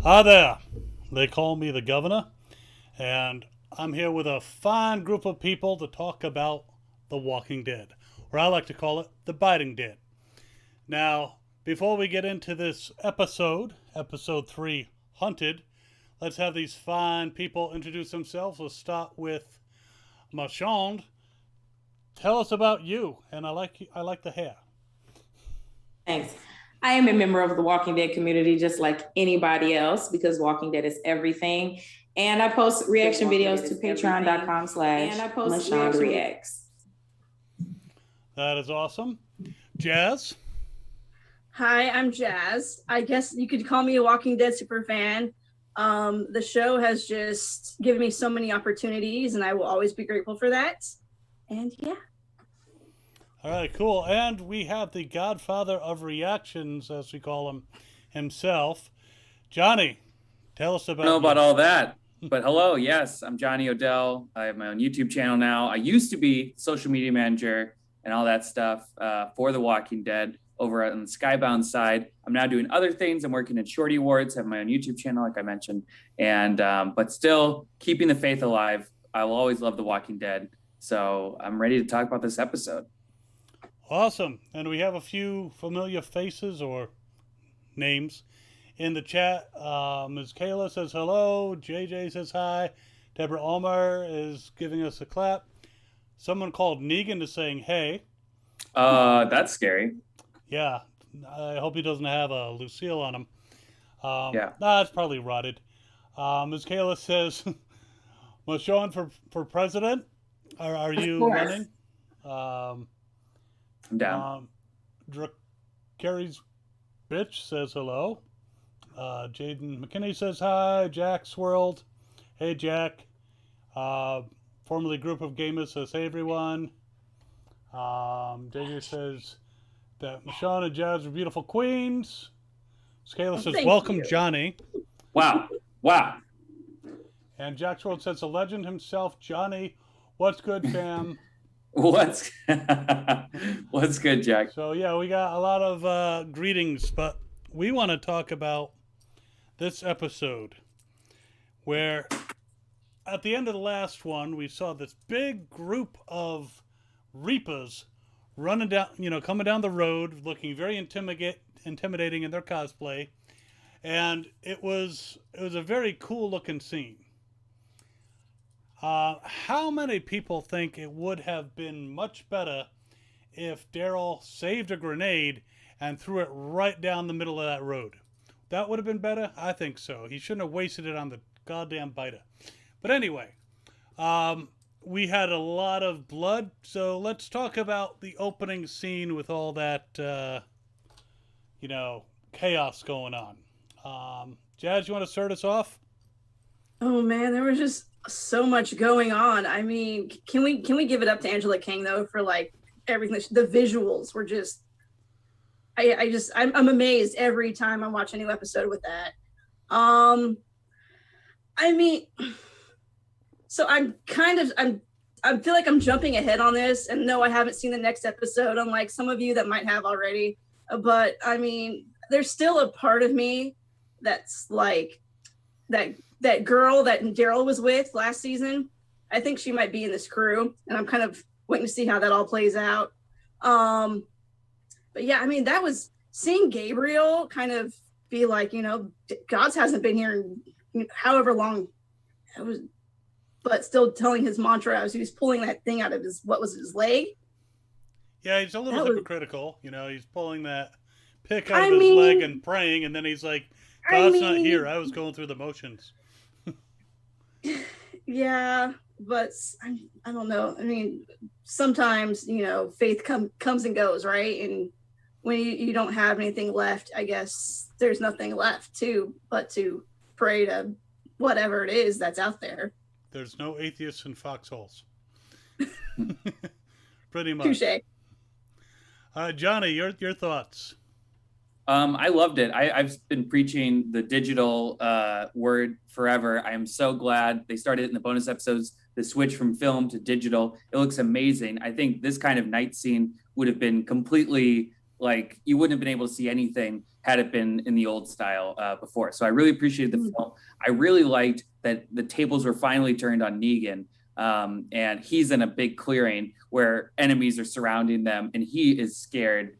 Hi there. They call me the governor, and I'm here with a fine group of people to talk about The Walking Dead, or I like to call it The Biting Dead. Now, before we get into this episode 3, Hunted, let's have these fine people introduce themselves. Let's start with Machond. Tell us about you, and I like the hair. Thanks. I am a member of the Walking Dead community, just like anybody else, because Walking Dead is everything. And I post reaction videos to patreon.com/Machond Reacts. That is awesome. Jazz. Hi, I'm Jazz. I guess you could call me a Walking Dead super fan. The show has just given me so many opportunities, and I will always be grateful for that. And yeah. All right, cool. And we have the Godfather of Reactions, as we call him himself. Johnny, tell us about I don't know about all that, but hello. Yes, I'm Johnny Odell. I have my own YouTube channel now. I used to be social media manager and all that stuff for The Walking Dead over on the Skybound side. I'm now doing other things. I'm working at Shorty Awards, have my own YouTube channel, like I mentioned, and but still keeping the faith alive. I will always love The Walking Dead. So I'm ready to talk about this episode. Awesome. And we have a few familiar faces or names in the chat. Ms. Kayla says hello. JJ says hi. Deborah Ulmer is giving us a clap. Someone called Negan is saying hey. That's scary. Yeah. I hope he doesn't have a Lucille on him. Yeah. Nah, it's probably rotted. Ms. Kayla says, Machon for president? Are you running? I'm down. Carrie's bitch says hello. Jaden McKinney says hi. Jack Swirled. Hey, Jack. Formerly Group of Gamers says hey, everyone. JJ says that Michonne and Jazz are beautiful queens. Scala says, welcome, you. Johnny. Wow. And Jack Swirled says, the legend himself, Johnny. What's good, fam? What's good, Jack? So, yeah, we got a lot of greetings, but we want to talk about this episode where at the end of the last one, we saw this big group of Reapers running down, coming down the road, looking very intimidating in their cosplay. And it was a very cool looking scene. How many people think it would have been much better if Daryl saved a grenade and threw it right down the middle of that road? That would have been better? I think so. He shouldn't have wasted it on the goddamn biter. But anyway, we had a lot of blood, so let's talk about the opening scene with all that, chaos going on. Jazz, you want to start us off? Oh man, there was just so much going on. I mean, can we give it up to Angela King though for like everything? The visuals were just, I'm amazed every time I watch a new episode with that. I mean, so I feel like I'm jumping ahead on this, and no, I haven't seen the next episode, unlike some of you that might have already. But I mean, there's still a part of me that's like that girl that Daryl was with last season. I think she might be in this crew, and I'm kind of waiting to see how that all plays out. But yeah, I mean, that was seeing Gabriel kind of be like, God's hasn't been here in however long it was, but still telling his mantra as he was pulling that thing out of his leg. Yeah, he's a little hypocritical. He's pulling that pick out of his leg and praying, and then he's like, God's not here. I was going through the motions. Yeah, but I don't know. I mean, sometimes, faith comes and goes, right? And when you don't have anything left, I guess there's nothing left but to pray to whatever it is that's out there. There's no atheists in foxholes. Pretty much. Touché. Johnny, your thoughts? I loved it. I've been preaching the digital word forever. I am so glad they started it in the bonus episodes, the switch from film to digital. It looks amazing. I think this kind of night scene would have been completely like you wouldn't have been able to see anything had it been in the old style before. So I really appreciated the film. I really liked that the tables were finally turned on Negan, and he's in a big clearing where enemies are surrounding them, and he is scared,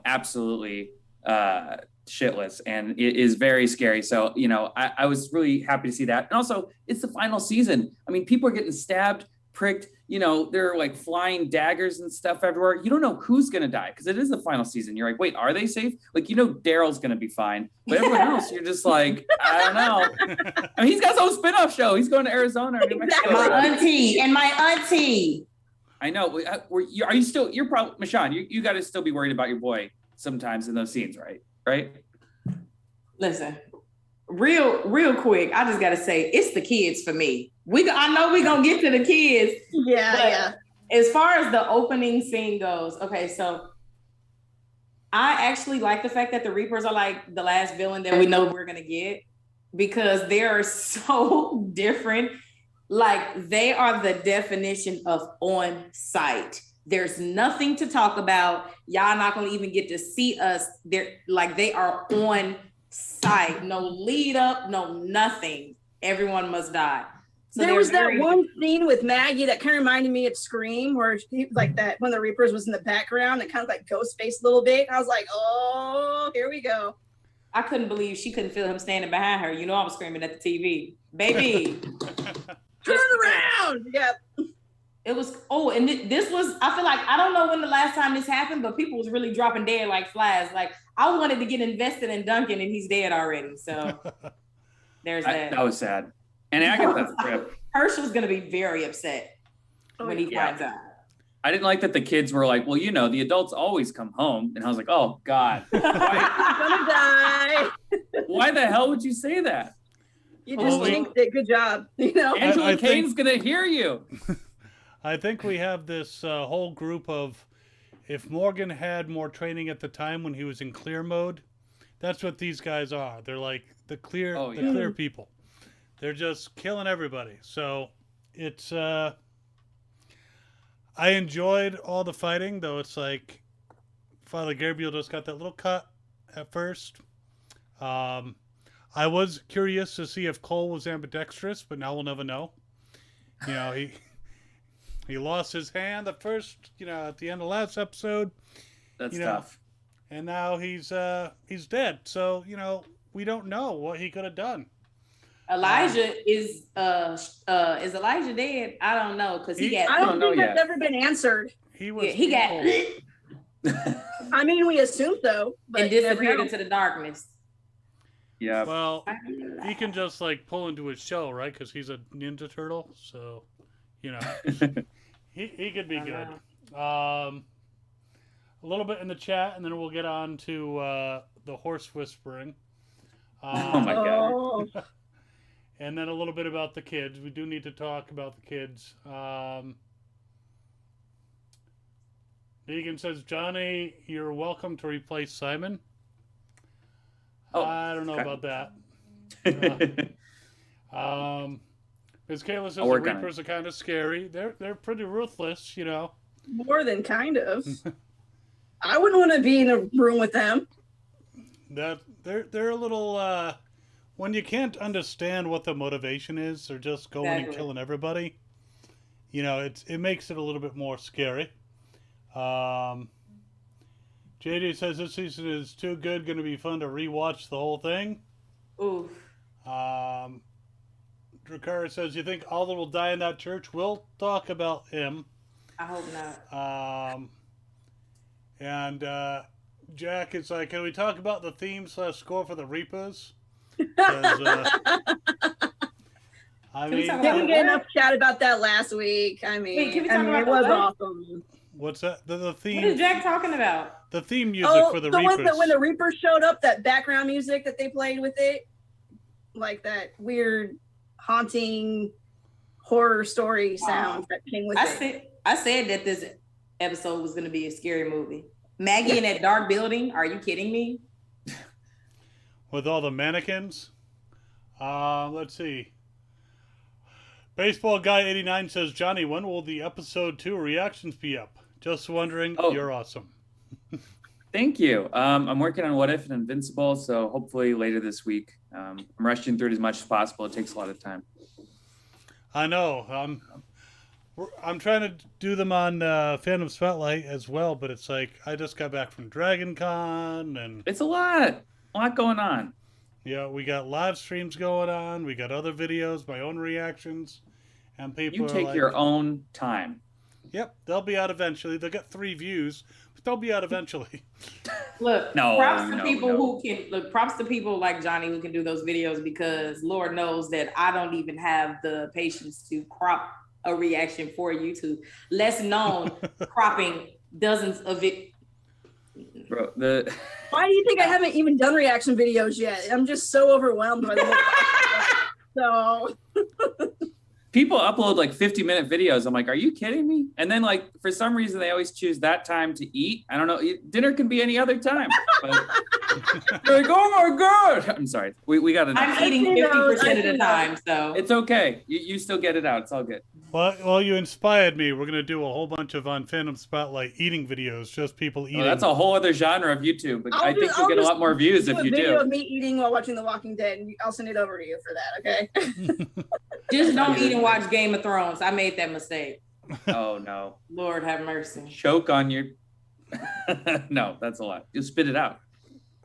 absolutely shitless, and it is very scary. So, I was really happy to see that. And also, it's the final season. I mean, people are getting stabbed, pricked, there are like flying daggers and stuff everywhere. You don't know who's going to die because it is the final season. You're like, wait, are they safe? Like, Daryl's going to be fine. But everyone else, you're just like, I don't know. I mean, he's got his own spinoff show. He's going to Arizona or New Mexico. My auntie. I know. Are you still, you're probably, Machond, you got to still be worried about your boy sometimes in those scenes, right? Right? Listen, real quick, I just got to say, it's the kids for me. I know we're going to get to the kids. Yeah. As far as the opening scene goes, okay, so I actually like the fact that the Reapers are like the last villain that we know we're going to get, because they are so different. Like, they are the definition of on site. There's nothing to talk about. Y'all not going to even get to see us. They are on site. No lead up, no nothing. Everyone must die. So there was that one scene with Maggie that kind of reminded me of Scream, where like that when the Reapers was in the background and kind of like ghost face a little bit. I was like, oh, here we go. I couldn't believe she couldn't feel him standing behind her. I was screaming at the TV, baby. Turn around. Yep. It was, and this was, I feel like, I don't know when the last time this happened, but people was really dropping dead like flies. Like, I wanted to get invested in Duncan and he's dead already. So there's that. That was sad. And Agatha's trip. Herschel's going to be very upset when he finds out. I didn't like that the kids were like, well, the adults always come home. And I was like, oh, God. I'm gonna die. Why the hell would you say that? You just jinxed it. Good job. Angela Kane's going to hear you. I think we have this whole group of, if Morgan had more training at the time when he was in clear mode, that's what these guys are. They're like the clear people. They're just killing everybody. So it's, I enjoyed all the fighting, though it's like Father Gabriel just got that little cut at first. I was curious to see if Cole was ambidextrous, but now we'll never know. He lost his hand at first, at the end of last episode. That's tough. And now he's dead. So, we don't know what he could have done. Elijah is Elijah dead? I don't know, because he got. I don't think that's ever been answered. He was. He got. I mean, we assume so, but and disappeared into the darkness. Yeah. Well, he can just pull into his shell, right? Because he's a Ninja Turtle, so he could be good. A little bit in the chat, and then we'll get on to the horse whispering. Oh my God. And then a little bit about the kids. We do need to talk about the kids. Negan says, Johnny, you're welcome to replace Simon. I don't know about that. Ms. Kayla says the Reapers are kind of scary. They're pretty ruthless, More than kind of. I wouldn't want to be in a room with them. They're a little... when you can't understand what the motivation is, they're just going and killing everybody. It makes it a little bit more scary. JD says this season is too good, going to be fun to rewatch the whole thing. Oof. Drakara says, you think Alvin will die in that church? We'll talk about him. I hope not. And Jack is like, can we talk about the theme/score for the Reapers? I mean, didn't get enough chat about that last week. I mean, it was awesome. What's that? The theme. What is Jack talking about? The theme music for the Reapers. When the Reapers showed up, that background music that they played with it, like that weird, haunting horror story sound that came with it. I said that this episode was going to be a scary movie. Maggie in that dark building? Are you kidding me? With all the mannequins. Let's see. Baseball Guy 89 says, Johnny, when will the episode 2 reactions be up? Just wondering. You're awesome. Thank you. I'm working on What If and Invincible, so hopefully later this week. I'm rushing through it as much as possible. It takes a lot of time. I know. I'm trying to do them on Fandom Spotlight as well, but it's like I just got back from Dragon Con, and It's a lot going on. yeah, we got live streams going on. We got other videos, my own reactions, and people You take like, your own time. Yep, they'll be out eventually. They'll get 3 views, but they'll be out eventually. Look, No, props to no, people no. who can look. Props to people like Johnny who can do those videos, because Lord knows that I don't even have the patience to crop a reaction for YouTube. Less known cropping dozens of it. Bro, Why do you think I haven't even done reaction videos yet? I'm just so overwhelmed by the whole so people upload like 50-minute videos. I'm like, are you kidding me? And then like for some reason they always choose that time to eat. I don't know. Dinner can be any other time. But they're like, oh my god! I'm sorry. We got enough. I'm eating 50% of the time, so It's okay. You still get it out. It's all good. Well, you inspired me. We're gonna do a whole bunch of on Fandom Spotlight eating videos, just people eating. Oh, that's a whole other genre of YouTube. But I think I'll you'll get a just lot more views if a you video do. of me eating while watching The Walking Dead, and I'll send it over to you for that. Okay. just don't eat and watch Game of Thrones. I made that mistake. Oh no. Lord have mercy. Choke on your No, that's a lot. Just spit it out.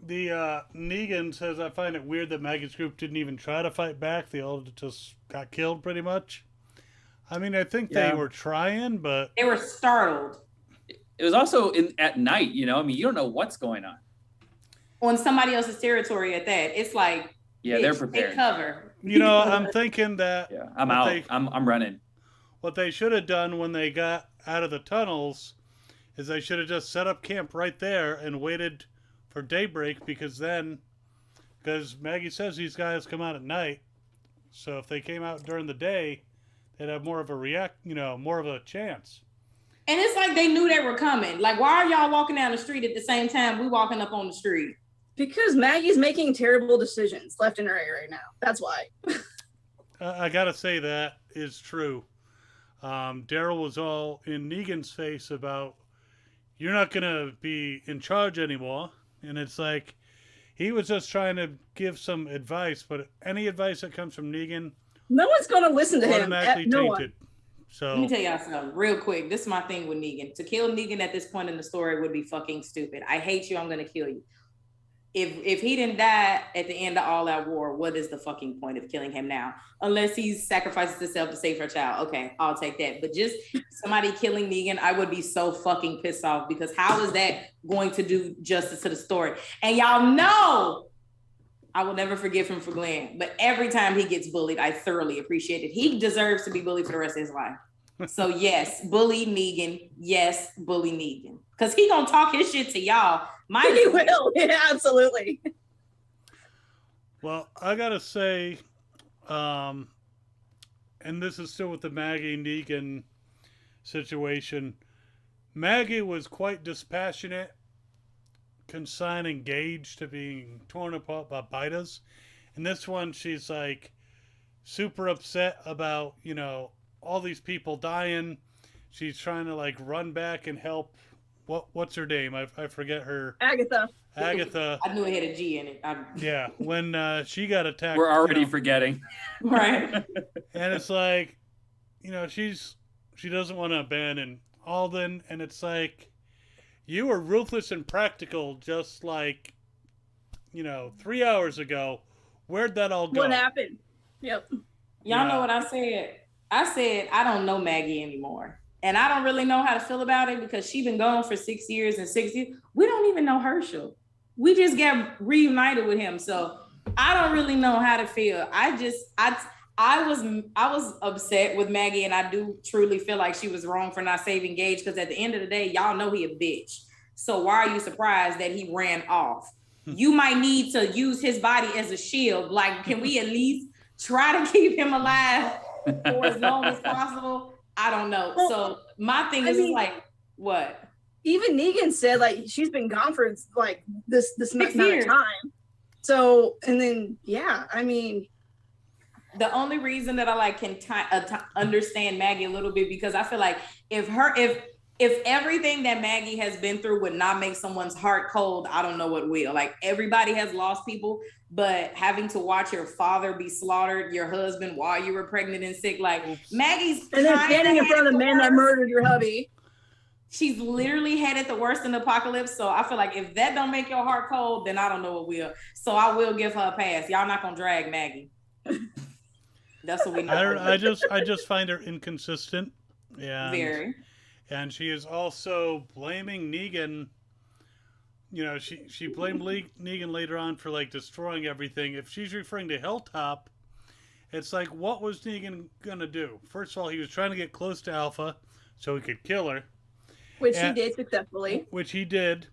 The Negan says, I find it weird that Maggie's group didn't even try to fight back. They all just got killed pretty much. I mean, I think they were trying, but They were startled It was also at night, you know. I mean, you don't know what's going on. on somebody else's territory at that. It's like, Yeah, bitch, they're prepared. Take cover. you know, I'm thinking that Yeah, I'm what out. they- I'm running. what they should have done when they got out of the tunnels is they should have just set up camp right there and waited for daybreak, because Maggie says these guys come out at night, so if they came out during the day, they'd have more of a chance. And it's like they knew they were coming. Like, why are y'all walking down the street at the same time we walking up on the street? Because Maggie's making terrible decisions left and right right now. That's why. I gotta say that is true. Daryl was all in Negan's face about, you're not gonna be in charge anymore, and it's like he was just trying to give some advice, but any advice that comes from Negan No one's going to listen to him. automatically No one. tainted. Let me So tell y'all something real quick. This is my thing with Negan. To kill Negan at this point in the story would be fucking stupid. I hate you. I'm gonna kill you. If he didn't die at the end of all that war, what is the fucking point of killing him now? Unless he sacrifices himself to save her child. Okay, I'll take that. But just somebody killing Negan, I would be so fucking pissed off, because how is that going to do justice to the story? And y'all know I will never forgive him for Glenn. But every time he gets bullied, I thoroughly appreciate it. He deserves to be bullied for the rest of his life. So yes, bully Negan. Yes, bully Negan. Because he gonna talk his shit to y'all. He will. Yeah, absolutely. well, I gotta say, and this is still with the Maggie Negan situation. Maggie was quite dispassionate, consigning Gage to being torn apart by biters. And this one, she's like super upset about, all these people dying. She's trying to like run back and help. What's her name? I forget her. Agatha. I knew it had a G in it. Yeah, when she got attacked. We're already forgetting. Right. And it's like, she doesn't want to abandon Alden, and it's like, you were ruthless and practical just like, 3 hours ago. Where'd that all go? What happened? Yep. Y'all know what I said? I said, I don't know Maggie anymore. And I don't really know how to feel about it, because she's been gone for 6 years, and 6 years, we don't even know Herschel. We just got reunited with him. So I don't really know how to feel. I was upset with Maggie, and I do truly feel like she was wrong for not saving Gage, because at the end of the day, y'all know he a bitch. So why are you surprised that he ran off? You might need to use his body as a shield. Like, can we at least try to keep him alive for as long as possible? I don't know. Well, so my thing is like, what? Even Negan said like she's been gone for like this amount years. of time. So, and then I mean, the only reason that I like can understand Maggie a little bit, because I feel like if if everything that Maggie has been through would not make someone's heart cold, I don't know what will. Like, everybody has lost people, but having to watch your father be slaughtered, your husband while you were pregnant and sick, like Maggie's and then standing in front of the man that murdered your hubby. She's literally had it the worst in the apocalypse. So I feel like if that don't make your heart cold, then I don't know what will. So I will give her a pass. Y'all not gonna drag Maggie. That's what we know. I just find her inconsistent. And, Very. And she is also blaming Negan. You know, she blamed Negan later on for like destroying everything. If she's referring to Hilltop, it's like, what was Negan gonna do? First of all, he was trying to get close to Alpha so he could kill her. Which he did successfully. Which he did.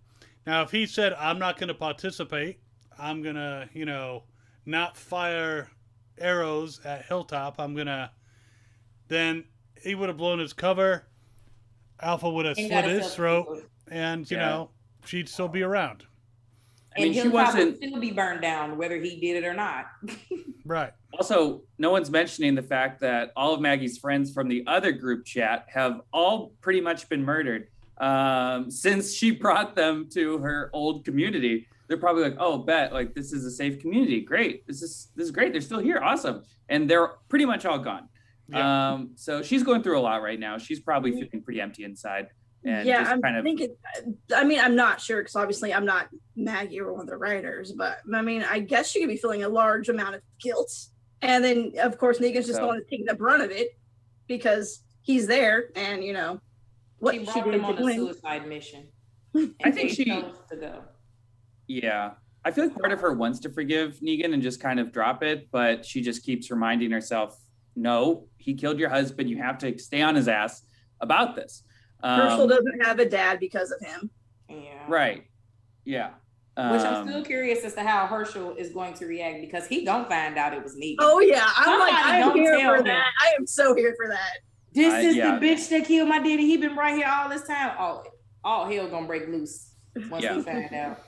Now, if he said, I'm not going to participate, I'm going to, you know, not fire arrows at Hilltop, then he would have blown his cover. Alpha would have slit his throat, and, you know, she'd still be around. I mean, Hilltop would still be burned down, whether he did it or not. Right. Also, no one's mentioning the fact that all of Maggie's friends from the other group chat have all pretty much been murdered since she brought them to her old community. They're probably like, "Oh, bet, like this is a safe community. Great, this is great. They're still here. Awesome." And they're pretty much all gone. Yeah. So she's going through a lot right now. She's probably feeling pretty empty inside. And yeah, I'm not sure because obviously I'm not Maggie or one of the writers, but I mean, I guess she could be feeling a large amount of guilt. And then, of course, Negan's just going to take the brunt of it because he's there and, you know, what she brought him on a suicide mission. I think she chose to go. Yeah. I feel like part of her wants to forgive Negan and just kind of drop it, but she just keeps reminding herself, no, he killed your husband. You have to stay on his ass about this. Herschel doesn't have a dad because of him. Yeah. Right. Yeah. Which I'm still curious as to how Herschel is going to react because he don't find out it was Negan. Oh yeah, I'm here for that. I am so here for that. This is the bitch that killed my daddy. He been right here all this time. All hell gonna break loose once he find out.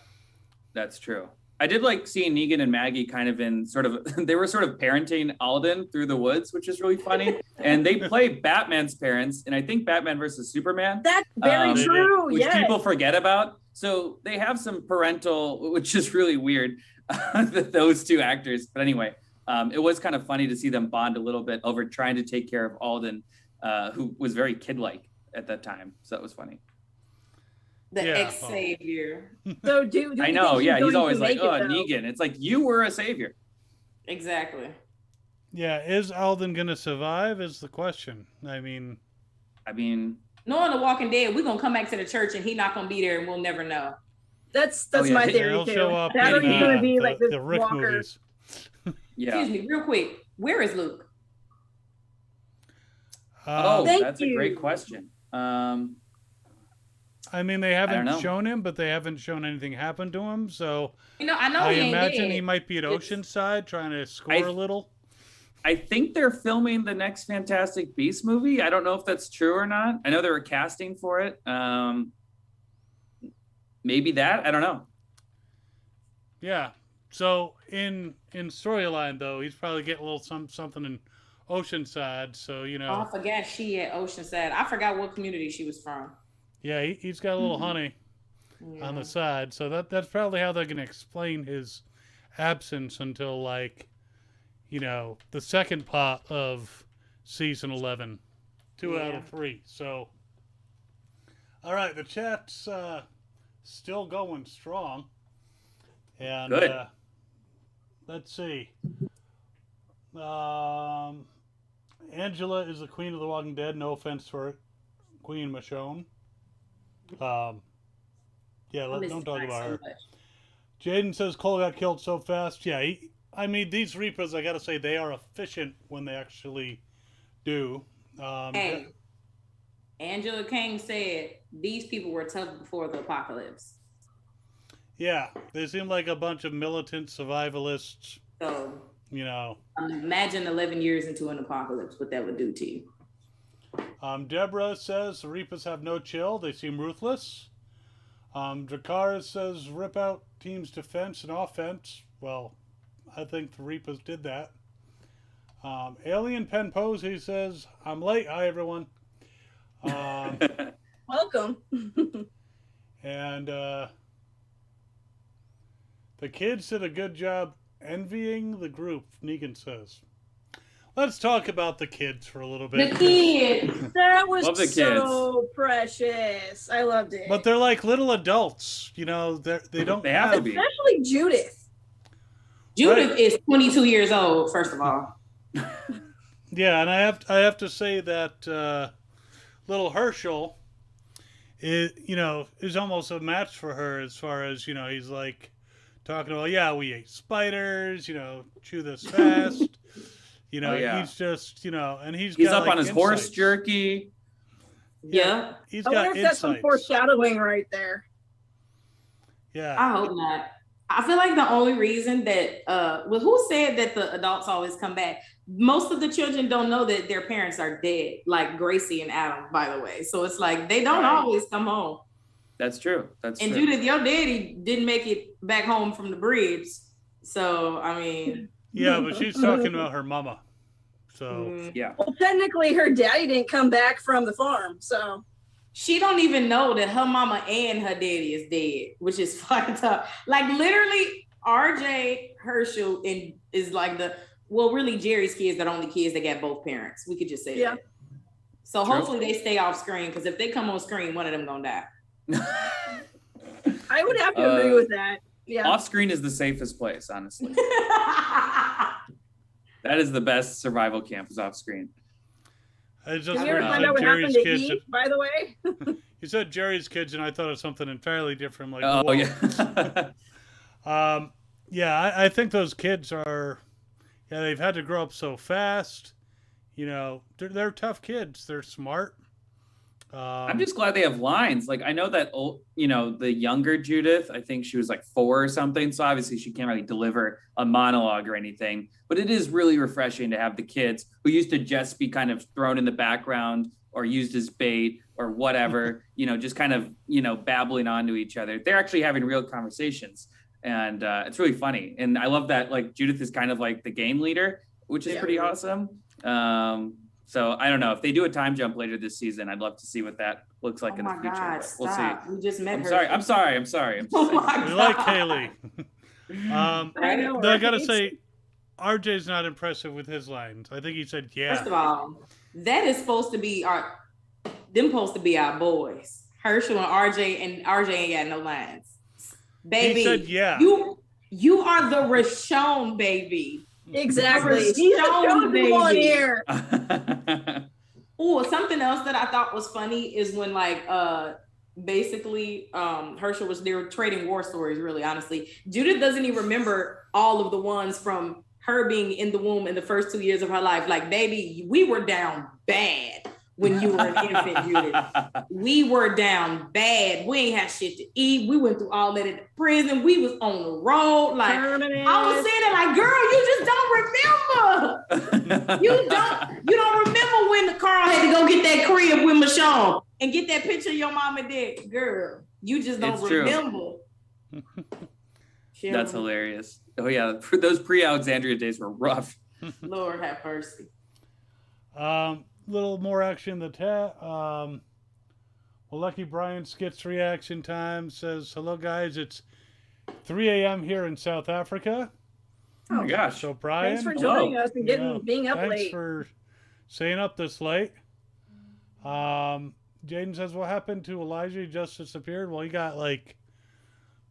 That's true. I did like seeing Negan and Maggie kind of in sort of, they were sort of parenting Alden through the woods, which is really funny. And they play Batman's parents, and I think Batman versus Superman. That's very true, which people forget about. So they have some parental, which is really weird, those two actors. But anyway, it was kind of funny to see them bond a little bit over trying to take care of Alden, who was very kid-like at that time. So that was funny. The ex-savior. So do I know, he's always like, oh, Negan. It's like, you were a savior. Exactly. Yeah, is Alden going to survive is the question. I mean... Knowing The Walking Dead, we're going to come back to the church and he's not going to be there and we'll never know. That's my theory, too. Show up that in, he's going to be like this the Rick walker. movies. Excuse me, real quick. Where is Luke? That's a great question. I mean, they haven't shown him, but they haven't shown anything happen to him. So I know I imagine he might be at Oceanside trying to score a little. I think they're filming the next Fantastic Beasts movie. I don't know if that's true or not. I know they were casting for it. Maybe that. I don't know. Yeah. So in storyline though, he's probably getting a little something in Oceanside. So you know. Oh, I forgot she at Oceanside. I forgot what community she was from. Yeah, he's got a little honey on the side. So that's probably how they're going to explain his absence until, like, you know, the second part of season 11. 2 out of 3. So, all right, the chat's still going strong. And good. Let's see. Angela is the queen of the Walking Dead. No offense for Queen Machond. Don't talk about her. Jaden says Cole got killed so fast. Yeah, I mean, these Reapers, I gotta say, they are efficient when they actually do. Hey, Angela King said these people were tough before the apocalypse. Yeah, they seem like a bunch of militant survivalists. So, you know. Imagine 11 years into an apocalypse, what that would do to you. Deborah says the Reapers have no chill. They seem ruthless. Dracarys says rip out teams' defense and offense. Well, I think the Reapers did that. Alien Pen Posey says, I'm late. Hi, everyone. Well, welcome. And the kids did a good job envying the group, Negan says. Let's talk about the kids for a little bit. The kids. That was Love the so precious. I loved it. But they're like little adults, you know. They don't. They have to be. Especially Judith. Judith is 22 years old, first of all. Yeah, and I have to say that little Herschel is almost a match for her as far as, he's like talking about, yeah, we ate spiders, chew this fast. He's just, and he's up got, on his insights. horse jerky. Yeah. He's I got wonder if that's some insights. foreshadowing right there. Yeah. I hope not. I feel like the only reason that, who said that the adults always come back? Most of the children don't know that their parents are dead, like Gracie and Adam, by the way. So it's like they don't always come home. That's true. That's and true. Judith, your daddy didn't make it back home from the bridge. So, I mean. Yeah, but she's talking about her mama. So. Yeah. Well, technically, her daddy didn't come back from the farm, so. She don't even know that her mama and her daddy is dead, which is fucked up. Like literally, RJ, Herschel, and is like really Jerry's kids are the only kids that got both parents. We could just say that. So True. hopefully they stay off screen, because if they come on screen, one of them gonna die. I would have to agree with that. Yeah. Off screen is the safest place, honestly. That is the best survival camp, is off screen. I just Did you ever heard find out what Jerry's happened to kids. Eve, by the way? You said Jerry's kids, and I thought of something entirely different. Like, Oh, whoa. yeah. Yeah, I think those kids are. Yeah, they've had to grow up so fast. They're tough kids. They're smart. I'm just glad they have lines. Like, I know that, the younger Judith, I think she was like 4 or something. So obviously she can't really deliver a monologue or anything, but it is really refreshing to have the kids who used to just be kind of thrown in the background or used as bait or whatever, just kind of, babbling onto each other. They're actually having real conversations, and it's really funny. And I love that, like, Judith is kind of like the game leader, which is pretty awesome. So I don't know, if they do a time jump later this season, I'd love to see what that looks like in the future. God, We'll stop. see. We just met I'm her. sorry. Oh my We like God. Kaylee. I know, I gotta right? say, RJ's not impressive with his lines. I think he said, yeah. First of all, that is supposed to be our boys. Herschel and RJ ain't got no lines. Baby, He said, yeah. You are the Rashon, baby. Exactly. He's a chosen one here. Oh, something else that I thought was funny is when basically Herschel they were trading war stories, really, honestly. Judith doesn't even remember all of the ones from her being in the womb in the first 2 years of her life. Like, baby, we were down bad when you were an infant, Judith. We were down bad. We ain't had shit to eat. We went through all that in the prison. We was on the road. Like, Permanent. I was saying that, like, girl, you just don't remember. You don't remember when Carl had to go get that crib with Machond and get that picture of your mom and dad. Girl, you just don't It's true. remember. That's hilarious. Oh yeah, those pre-Alexandria days were rough. Lord have mercy. Little more action in the chat. Well, Lucky Brian skits reaction time says, hello guys, it's 3 a.m. here in South Africa. Oh my gosh. So Brian, Thanks for joining us and being up thanks late. for staying up this late. Jaden says, what happened to Elijah? He just disappeared. Well, he got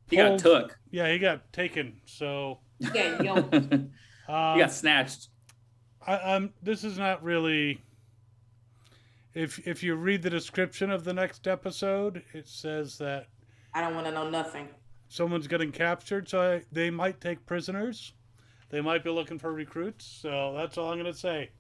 He got took. Yeah, he got taken. So Yeah, yo. He got snatched. this is not really. If you read the description of the next episode, it says that I don't want to know nothing. someone's getting captured, so they might take prisoners. They might be looking for recruits. So that's all I'm going to say.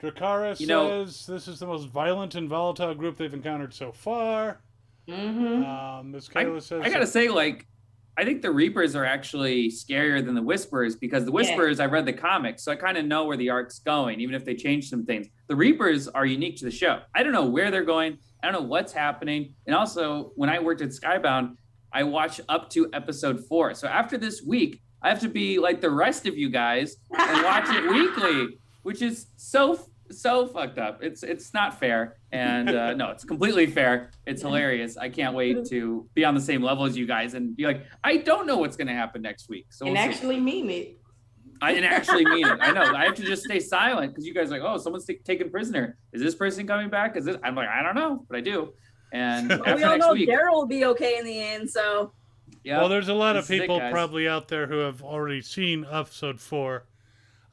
Drakara says this is the most violent and volatile group they've encountered so far. Mm-hmm. Miss Kayla says, I gotta say, I think the Reapers are actually scarier than the Whisperers, because the Whisperers, I read the comics, so I kind of know where the arc's going, even if they change some things. The Reapers are unique to the show. I don't know where they're going. I don't know what's happening. And also, when I worked at Skybound, I watched up to episode 4. So after this week, I have to be like the rest of you guys and watch it weekly, which is so So fucked up. It's not fair. And no, it's completely fair. It's hilarious. I can't wait to be on the same level as you guys and be like, I don't know what's going to happen next week. So and actually mean it. I didn't actually mean it. I know. I have to just stay silent because you guys are like, oh, someone's taken prisoner. Is this person coming back? Is this? I'm like, I don't know, but I do. And Well, after we all next know week, Daryl will be okay in the end, so. yeah. Well, there's a lot of This is it, people guys. probably out there who have already seen episode 4.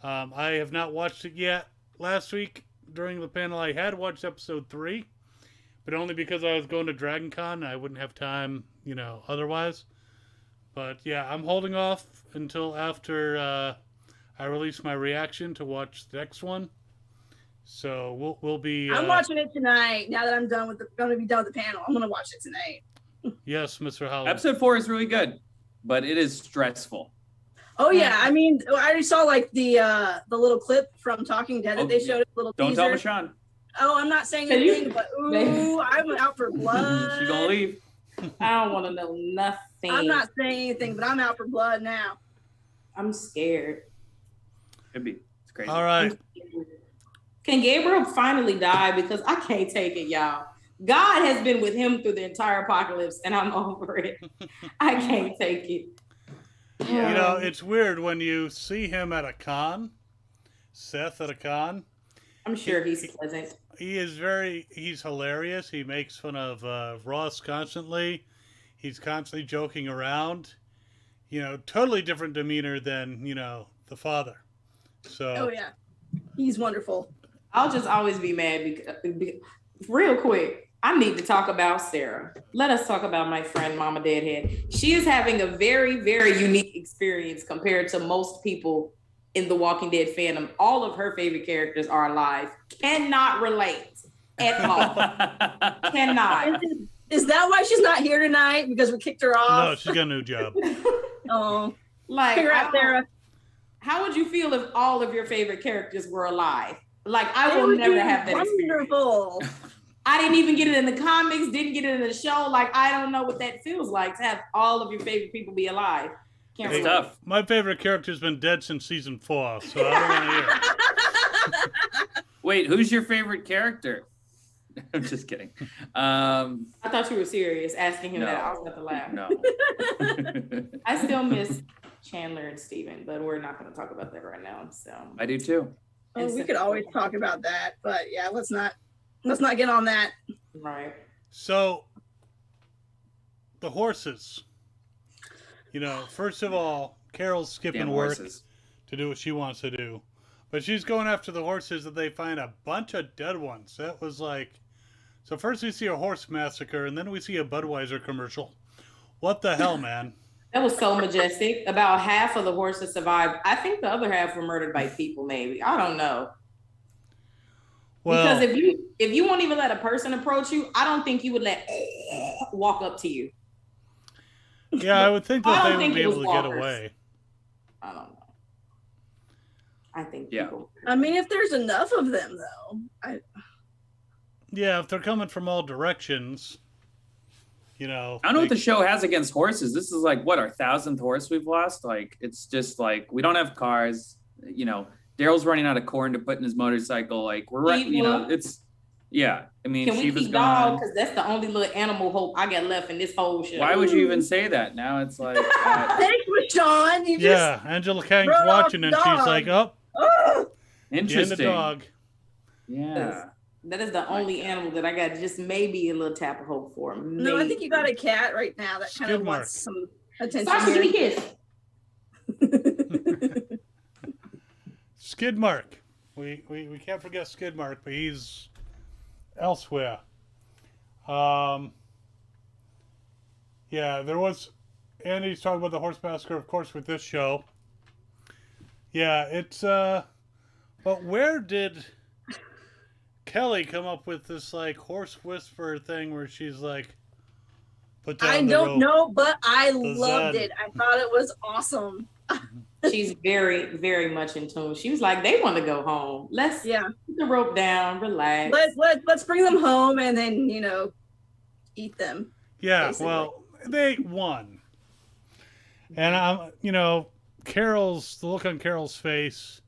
I have not watched it yet. Last week during the panel, I had watched episode 3, but only because I was going to Dragon Con. I wouldn't have time, otherwise. But yeah, I'm holding off until after I release my reaction to watch the next one. So we'll be. I'm watching it tonight. Now that I'm going to be done with the panel, I'm going to watch it tonight. Yes, Mr. Holland. Episode 4 is really good, but it is stressful. Oh yeah, I mean, I already saw like the little clip from Talking Dead that they showed. A little Don't teaser. tell Machond. Oh, I'm not saying anything, but ooh, I'm out for blood. She's gonna leave. I don't want to know nothing. I'm not saying anything, but I'm out for blood now. I'm scared. Could be. It's crazy. All right. Can Gabriel finally die? Because I can't take it, y'all. God has been with him through the entire apocalypse, and I'm over it. I can't take it. Yeah. It's weird when you see him at a con, Seth at a con. I'm sure he's pleasant. He's hilarious. He makes fun of Ross constantly. He's constantly joking around. Totally different demeanor than, the father. So. Oh yeah, he's wonderful. I'll just always be mad because real quick, I need to talk about Sarah. Let us talk about my friend Mama Deadhead. She is having a very, very unique experience compared to most people in the Walking Dead fandom. All of her favorite characters are alive. Cannot relate at all. Cannot. Is that why she's not here tonight? Because we kicked her off? No, she's got a new job. Oh, Like, congrats, Sarah. How would you feel if all of your favorite characters were alive? Like, I will never have that experience. Wonderful. I didn't even get it in the comics, didn't get it in the show. Like, I don't know what that feels like to have all of your favorite people be alive. Can't It's relate. tough. My favorite character's been dead since season 4, so I don't want to hear it. Wait, who's your favorite character? I'm just kidding. I thought you were serious asking him No. that. I was about to laugh. No. I still miss Chandler and Steven, but we're not going to talk about that right now. So I do too. Oh, we could always talk about that, but yeah, let's not get on that. right. So, the horses. First of all, Carol's skipping Damn work horses. to do what she wants to do. But she's going after the horses that they find a bunch of dead ones. That was like... So first we see a horse massacre, and then we see a Budweiser commercial. What the hell, man? That was so majestic. About half of the horses survived. I think the other half were murdered by people, maybe. I don't know. Well, Because if you won't even let a person approach you, I don't think you would let walk up to you. yeah, I would think I that don't they would think be it was able to get walkers. away. I don't know. I think Yeah. people. I mean, if there's enough of them, though. Yeah, if they're coming from all directions, I don't know what the show has against horses. This is like, what, our 1,000th horse we've lost? Like, it's just like, we don't have cars. Daryl's running out of corn to put in his motorcycle. Like, it's, yeah. I mean, Can we Shiva's keep gone. dog? Because that's the only little animal hope I got left in this whole show. Why would you even say that? Now it's like, Thanks, Machond. You Yeah, Angela Kang's wrote off watching, and she's dog. like, oh, just. the end of interesting. dog. Yeah. That is the only animal that I got just maybe a little tap of hope for. No, I think you got a cat right now that kind of Skid wants some attention. Sasha, give me here. a kiss. Skid Mark. We can't forget Skid Mark, but he's elsewhere. Yeah, there was... Andy's talking about the horse massacre, of course, with this show. Yeah, it's... But where did Kelly come up with this, like, horse whisperer thing where she's like... Put down I the don't rope. know, but I The loved Zen. it. I thought it was awesome. She's very, very much in tune. She was like, they want to go home. Let's Yeah. put the rope down, relax. Let's bring them home and then eat them. Yeah, basically. well, they won. And I'm, the look on Carol's face,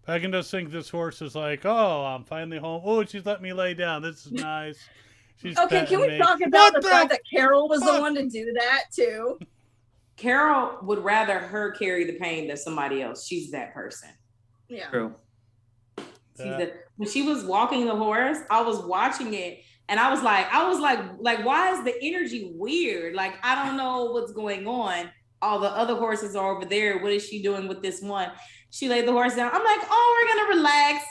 I can just think this horse is like, oh, I'm finally home. Oh, she's let me lay down. This is nice. She's Okay, can we me. talk about What the fact that Carol was the fuck? one to do that too? Carol would rather her carry the pain than somebody else. She's that person. Yeah. True. When she was walking the horse, I was watching it and I was like, why is the energy weird? Like, I don't know what's going on. All the other horses are over there. What is she doing with this one? She laid the horse down. I'm like, oh, we're gonna relax.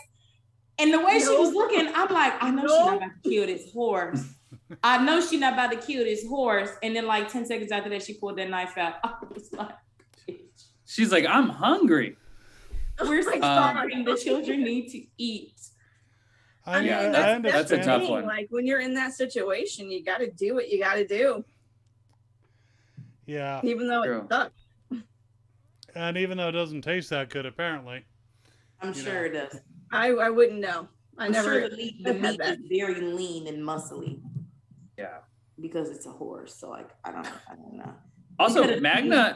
And the way she was looking, I'm like, I know she's not about to kill this horse. I know she's not about to kill this horse. And then like 10 seconds after that, she pulled that knife out. I was like, She's like, I'm hungry. we're starving. The children need to eat. I Yeah, understand. that's a tough one. Like when you're in that situation, you got to do what you got to do, Yeah. even though True. it sucks. And even though it doesn't taste that good, apparently. I'm sure it does. I wouldn't know. I I'm never sure the meat had is that. very lean and muscly Yeah. because it's a horse. So like, I don't know. Also, Because-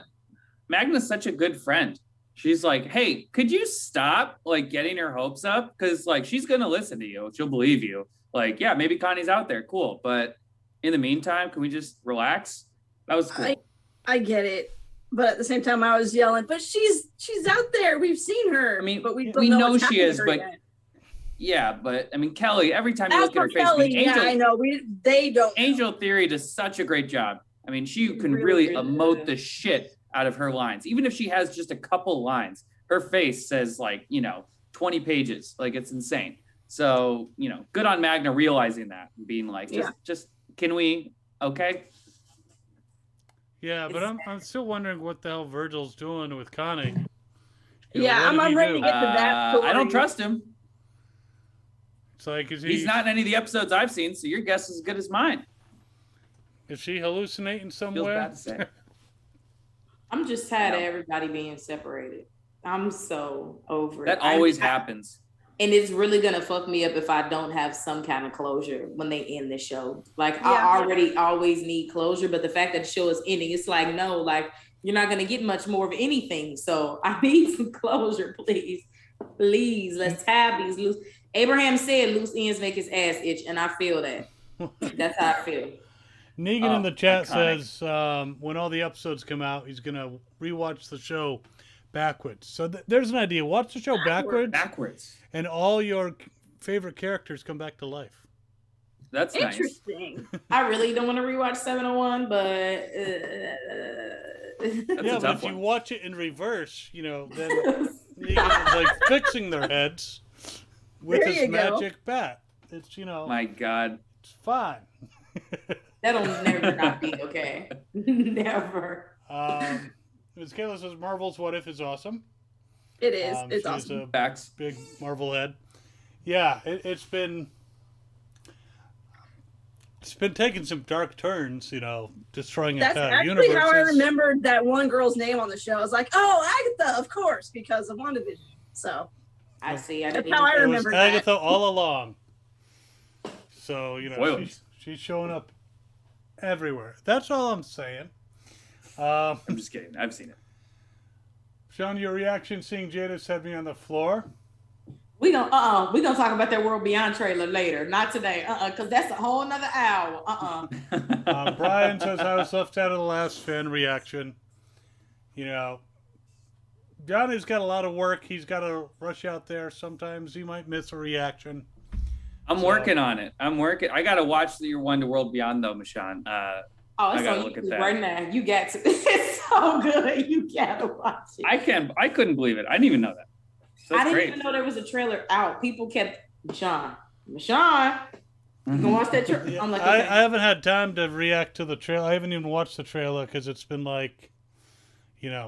Magna's such a good friend. She's like, hey, could you stop like getting her hopes up? Because like she's gonna listen to you. She'll believe you. Like, yeah, maybe Connie's out there. Cool. But in the meantime, can we just relax? That was cool. I get it, but at the same time, I was yelling. But she's out there. We've seen her. I mean, but we we know what's she happening is, to her but yet. yeah, but I mean, Kelly, every time you As look at her for face, Kelly, I mean, Angel, yeah, I know. They don't. know. Angel Theory does such a great job. I mean, she can really, really really emote does. the shit out of her lines. Even if she has just a couple lines, her face says like, 20 pages. Like it's insane. So, good on Magna realizing that and being like, just can we, okay? Yeah, but I'm still wondering what the hell Virgil's doing with Connie. Yeah, what did I'm he ready do? to get to that. I don't story. trust him. It's like, He's not in any of the episodes I've seen, so your guess is as good as mine. Is she hallucinating Feels somewhere? bad to say. I'm just tired of everybody being separated. I'm so over That it. always happens. And it's really gonna fuck me up if I don't have some kind of closure when they end the show. Like Yeah. I already always need closure, but the fact that the show is ending, it's like no, like you're not gonna get much more of anything. So I need some closure, please. Please, let's have these loose. Abraham said loose ends make his ass itch, and I feel that. That's how I feel. Negan in the chat iconic. says when all the episodes come out, he's going to rewatch the show backwards. So there's an idea. Watch the show backwards, and all your favorite characters come back to life. That's nice. Interesting. I really don't want to rewatch 701, but That's Yeah, a but tough if you one. watch it in reverse, then Negan is like fixing their heads with There his you go. magic bat. It's, My God. it's fine. that'll never not be okay. Never. Ms. Kayla says Marvel's What If is awesome. It is. It's she's awesome. a Facts. big Marvel head. Yeah, it's been taking some dark turns, destroying That's entire actually universes. how I remembered that one girl's name on the show. I was like, oh, Agatha, of course, because of WandaVision. So I see. I That's didn't how I It was remember that. Agatha all along. So, Spoilers. she's showing up everywhere. That's all I'm saying. I'm just kidding. I've seen it. Sean, your reaction seeing Jada set me on the floor. we gonna talk about that World Beyond trailer later, not today. Because that's a whole nother hour. Brian says I was left out of the last fan reaction. Johnny's got a lot of work. He's got to rush out there. Sometimes he might miss a reaction. I'm working on it. I got to watch your One to World Beyond, though, Machond. Oh, it's I gotta on look at YouTube that. right now. You got to. It's so good. You gotta watch it. I couldn't believe it. I didn't even know that. So I that's didn't great. even know there was a trailer out. People kept Sean, you can watch that trailer. Yeah, I'm like, I okay. haven't had time to react to the trailer. I haven't even watched the trailer because it's been like,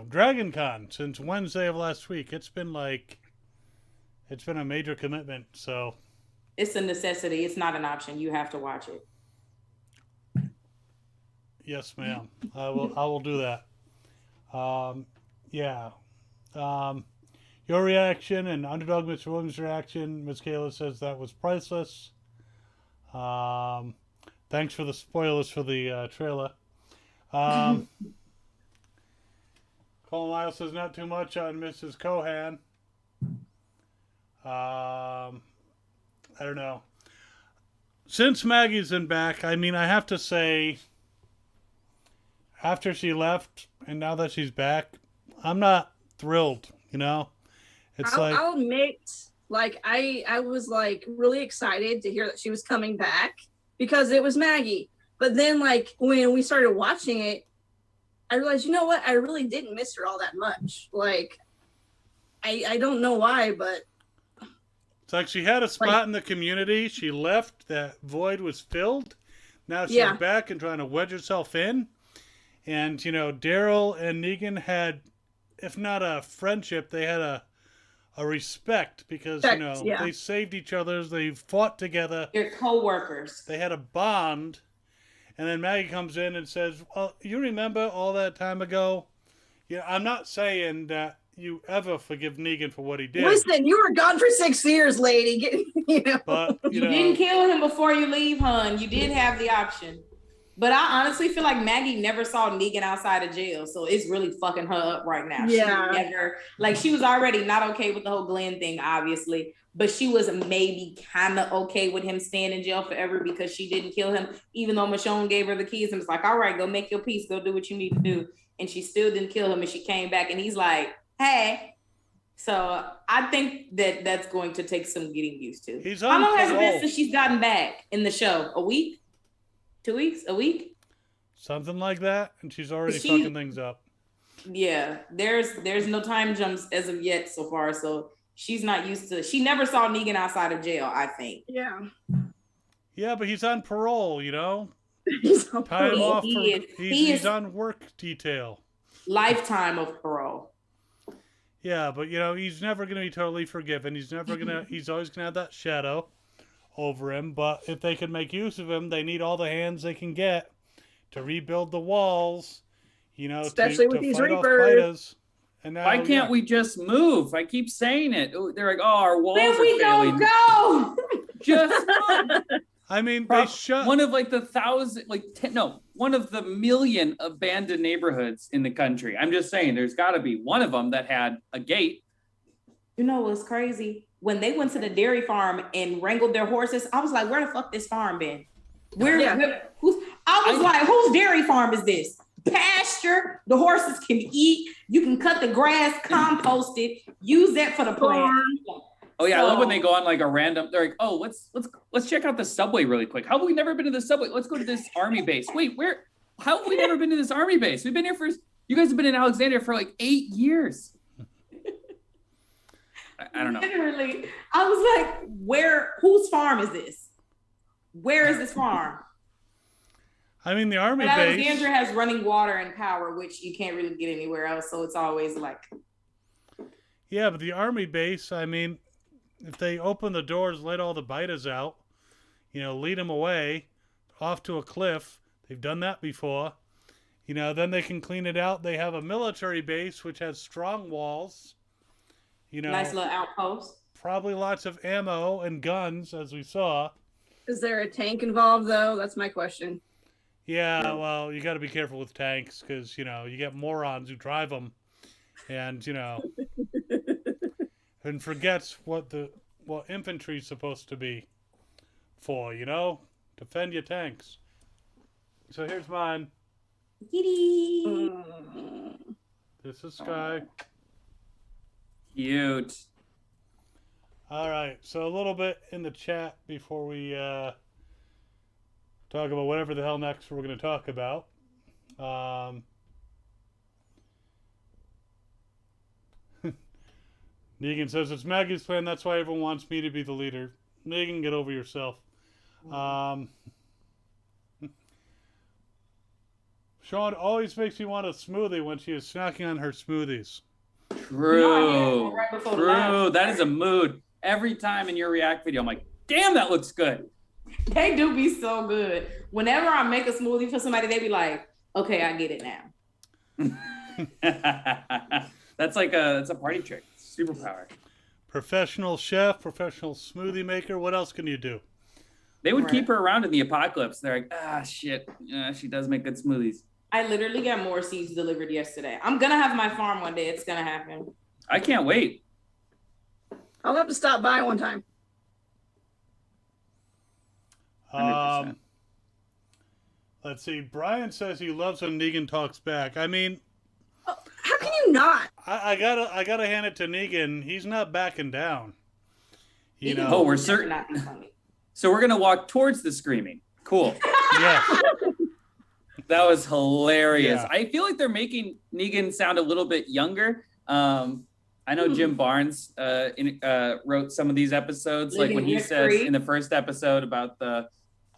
Dragon Con since Wednesday of last week. It's been a major commitment. So It's a necessity. It's not an option. You have to watch it. yes, ma'am. I will do that. Yeah. Your reaction and Underdog Mr. Williams' reaction, Ms. Kayla says that was priceless. Thanks for the spoilers for the trailer. Colin Lyle says not too much on Mrs. Cohan. I don't know. Since Maggie's been back, I mean, I have to say, after she left and now that she's back, I'm not thrilled, you know? It's I'll admit, like, I was, like, really excited to hear that she was coming back because it was Maggie. But then, like, when we started watching it, I realized, you know what? I really didn't miss her all that much. Like, I don't know why, but... It's like she had a spot in the community. She left. That void was filled. Now she's back and trying to wedge herself in. And, you know, Daryl and Negan had, if not a friendship, they had a respect because, you know, they saved each other. They fought together. They're co-workers. They had a bond. And then Maggie comes in and says, well, you remember all that time ago? Yeah, I'm not saying that you ever forgive Negan for what he did. Listen, you were gone for 6 years, lady. You know? But, you know, didn't kill him before you leave, hun. You did have the option. But I honestly feel like Maggie never saw Negan outside of jail. So it's really fucking her up right now. Yeah. She was already not okay with the whole Glenn thing, obviously. But she was maybe kind of okay with him staying in jail forever because she didn't kill him, even though Machond gave her the keys and was like, all right, go make your peace. Go do what you need to do. And she still didn't kill him. And she came back and he's like, hey. So I think that that's going to take some getting used to. How long has it been since she's gotten back in the show? A week? 2 weeks? A week? Something like that. And she's already fucking things up. Yeah. There's no time jumps as of yet so far. So she's not used to. She never saw Negan outside of jail, I think. Yeah. Yeah, but he's on parole, you know? He's on parole. He's on work detail. Lifetime of parole. Yeah, but, you know, he's never going to be totally forgiven. He's always going to have that shadow over him. But if they can make use of him, they need all the hands they can get to rebuild the walls, you know, especially with these Reapers. And now, why can't we just move? I keep saying it. They're like, oh, our walls are failing. Don't go. Just move. I mean, they shut one of like the 1,000, one of the million abandoned neighborhoods in the country. I'm just saying, there's got to be one of them that had a gate. You know what's crazy? When they went to the dairy farm and wrangled their horses, I was like, where the fuck this farm been? I was like, whose dairy farm is this? Pasture, the horses can eat. You can cut the grass, compost it, use that for the plant. Oh yeah, I love when they go on like a random. They're like, oh, let's check out the subway really quick. How have we never been to the subway? Let's go to this army base. Wait, where? How have we never been to this army base? We've been here you guys have been in Alexandria for like 8 years. I don't know. Literally, I was like, whose farm is this? Where is this farm? I mean, the army but base. Alexandria has running water and power, which you can't really get anywhere else. So it's always like. Yeah, but the army base, I mean, if they open the doors, let all the biters out, you know, lead them away off to a cliff. They've done that before. You know, then they can clean it out. They have a military base, which has strong walls. You know, nice little outpost. Probably lots of ammo and guns, as we saw. Is there a tank involved, though? That's my question. Yeah, well, you got to be careful with tanks because, you know, you get morons who drive them and, you know, and forgets what infantry is supposed to be for, you know? Defend your tanks. So here's mine. Kitty. This is Sky. Cute. All right, so a little bit in the chat before we talk about whatever the hell next we're going to talk about. Negan says, it's Maggie's plan, that's why everyone wants me to be the leader. Negan, get over yourself. Sean always makes me want a smoothie when she is snacking on her smoothies. True. True. That is a mood. Every time in your React video, I'm like, damn, that looks good. They do be so good. Whenever I make a smoothie for somebody, they be like, okay, I get it now. That's a party trick. Superpower. Professional chef, professional smoothie maker. What else can you do? They would keep her around in the apocalypse. They're like, shit. She does make good smoothies. I literally got more seeds delivered yesterday. I'm going to have my farm one day. It's going to happen. I can't wait. I'll have to stop by one time. 100%. Let's see. Brian says he loves when Negan talks back. I mean, how can you not? I gotta hand it to Negan. He's not backing down. You know. Oh, we're certain. So we're gonna walk towards the screaming. Cool. Yeah. That was hilarious. Yeah. I feel like they're making Negan sound a little bit younger. I know Jim Barnes wrote some of these episodes, like when he says in the first episode about the,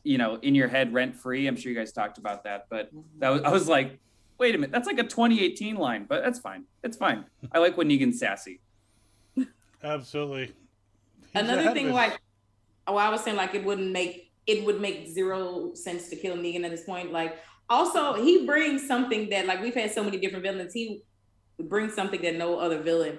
in your head rent free. I'm sure you guys talked about that, but I was like, wait a minute, that's like a 2018 line, but that's fine. It's fine. I like when Negan's sassy. Absolutely. Another thing, like, I was saying, like, it would make zero sense to kill Negan at this point. Like, also, he brings something that, like, we've had so many different villains. He brings something that no other villain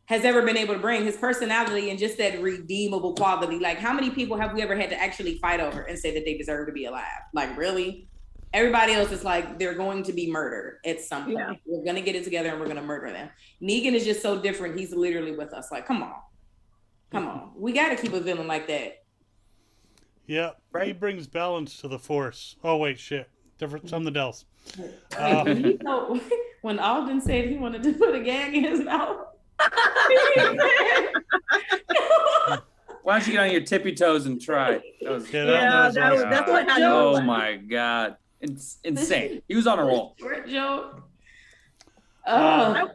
has ever been able to bring. His personality and just that redeemable quality. Like, how many people have we ever had to actually fight over and say that they deserve to be alive? Like, really? Everybody else is like, they're going to be murdered at some point. Yeah. We're going to get it together and we're going to murder them. Negan is just so different. He's literally with us. Like, come on. We got to keep a villain like that. Yeah, right? He brings balance to the Force. Oh, wait, shit. Different, something else. When Alvin said he wanted to put a gag in his mouth. Why don't you get on your tippy toes and try? That's what I know. Oh my God. It's insane. He was on a roll. Short joke. I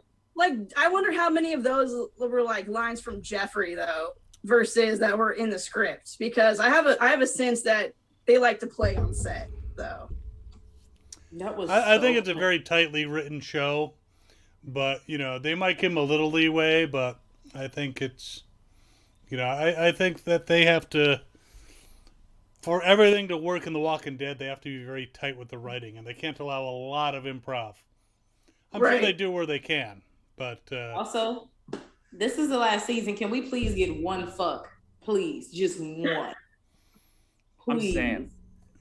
wonder how many of those were like lines from Jeffrey though, versus that were in the script, because I have a sense that they like to play on set though. I think it's a very tightly written show, but they might give him a little leeway, but I think it's, I think that they have to, for everything to work in The Walking Dead, they have to be very tight with the writing, and they can't allow a lot of improv. I'm sure they do where they can, but also, this is the last season. Can we please get one fuck? Please, just one. Please. I'm saying.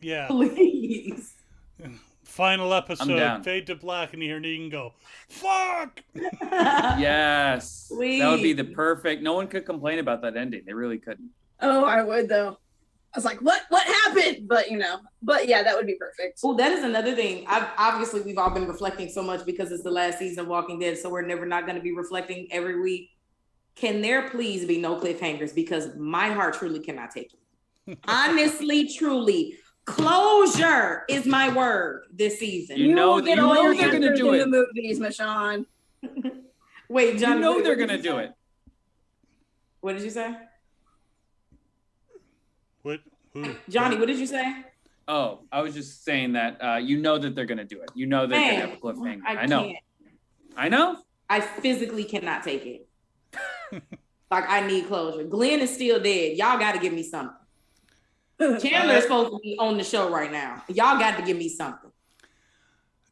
Yeah. Please. Final episode, fade to black, and you hear Negan go, fuck! Yes. Please. That would be the perfect. No one could complain about that ending. They really couldn't. Oh, I would, though. I was like, what happened? But, yeah, that would be perfect. Oh, that is another thing. Obviously, we've all been reflecting so much because it's the last season of Walking Dead, so we're never not going to be reflecting every week. Can there please be no cliffhangers? Because my heart truly cannot take it. Honestly, truly. Closure is my word this season. You know they're going to do it. The movies, Machond. Wait, Johnny. They're going to do it. What did you say? What? Who? Johnny, what did you say? Oh, I was just saying that that they're going to do it. They're going to have a cliffhanger. I know. I physically cannot take it. Like, I need closure. Glenn is still dead. Y'all got to give me something. Chandler is supposed to be on the show right now. Y'all got to give me something.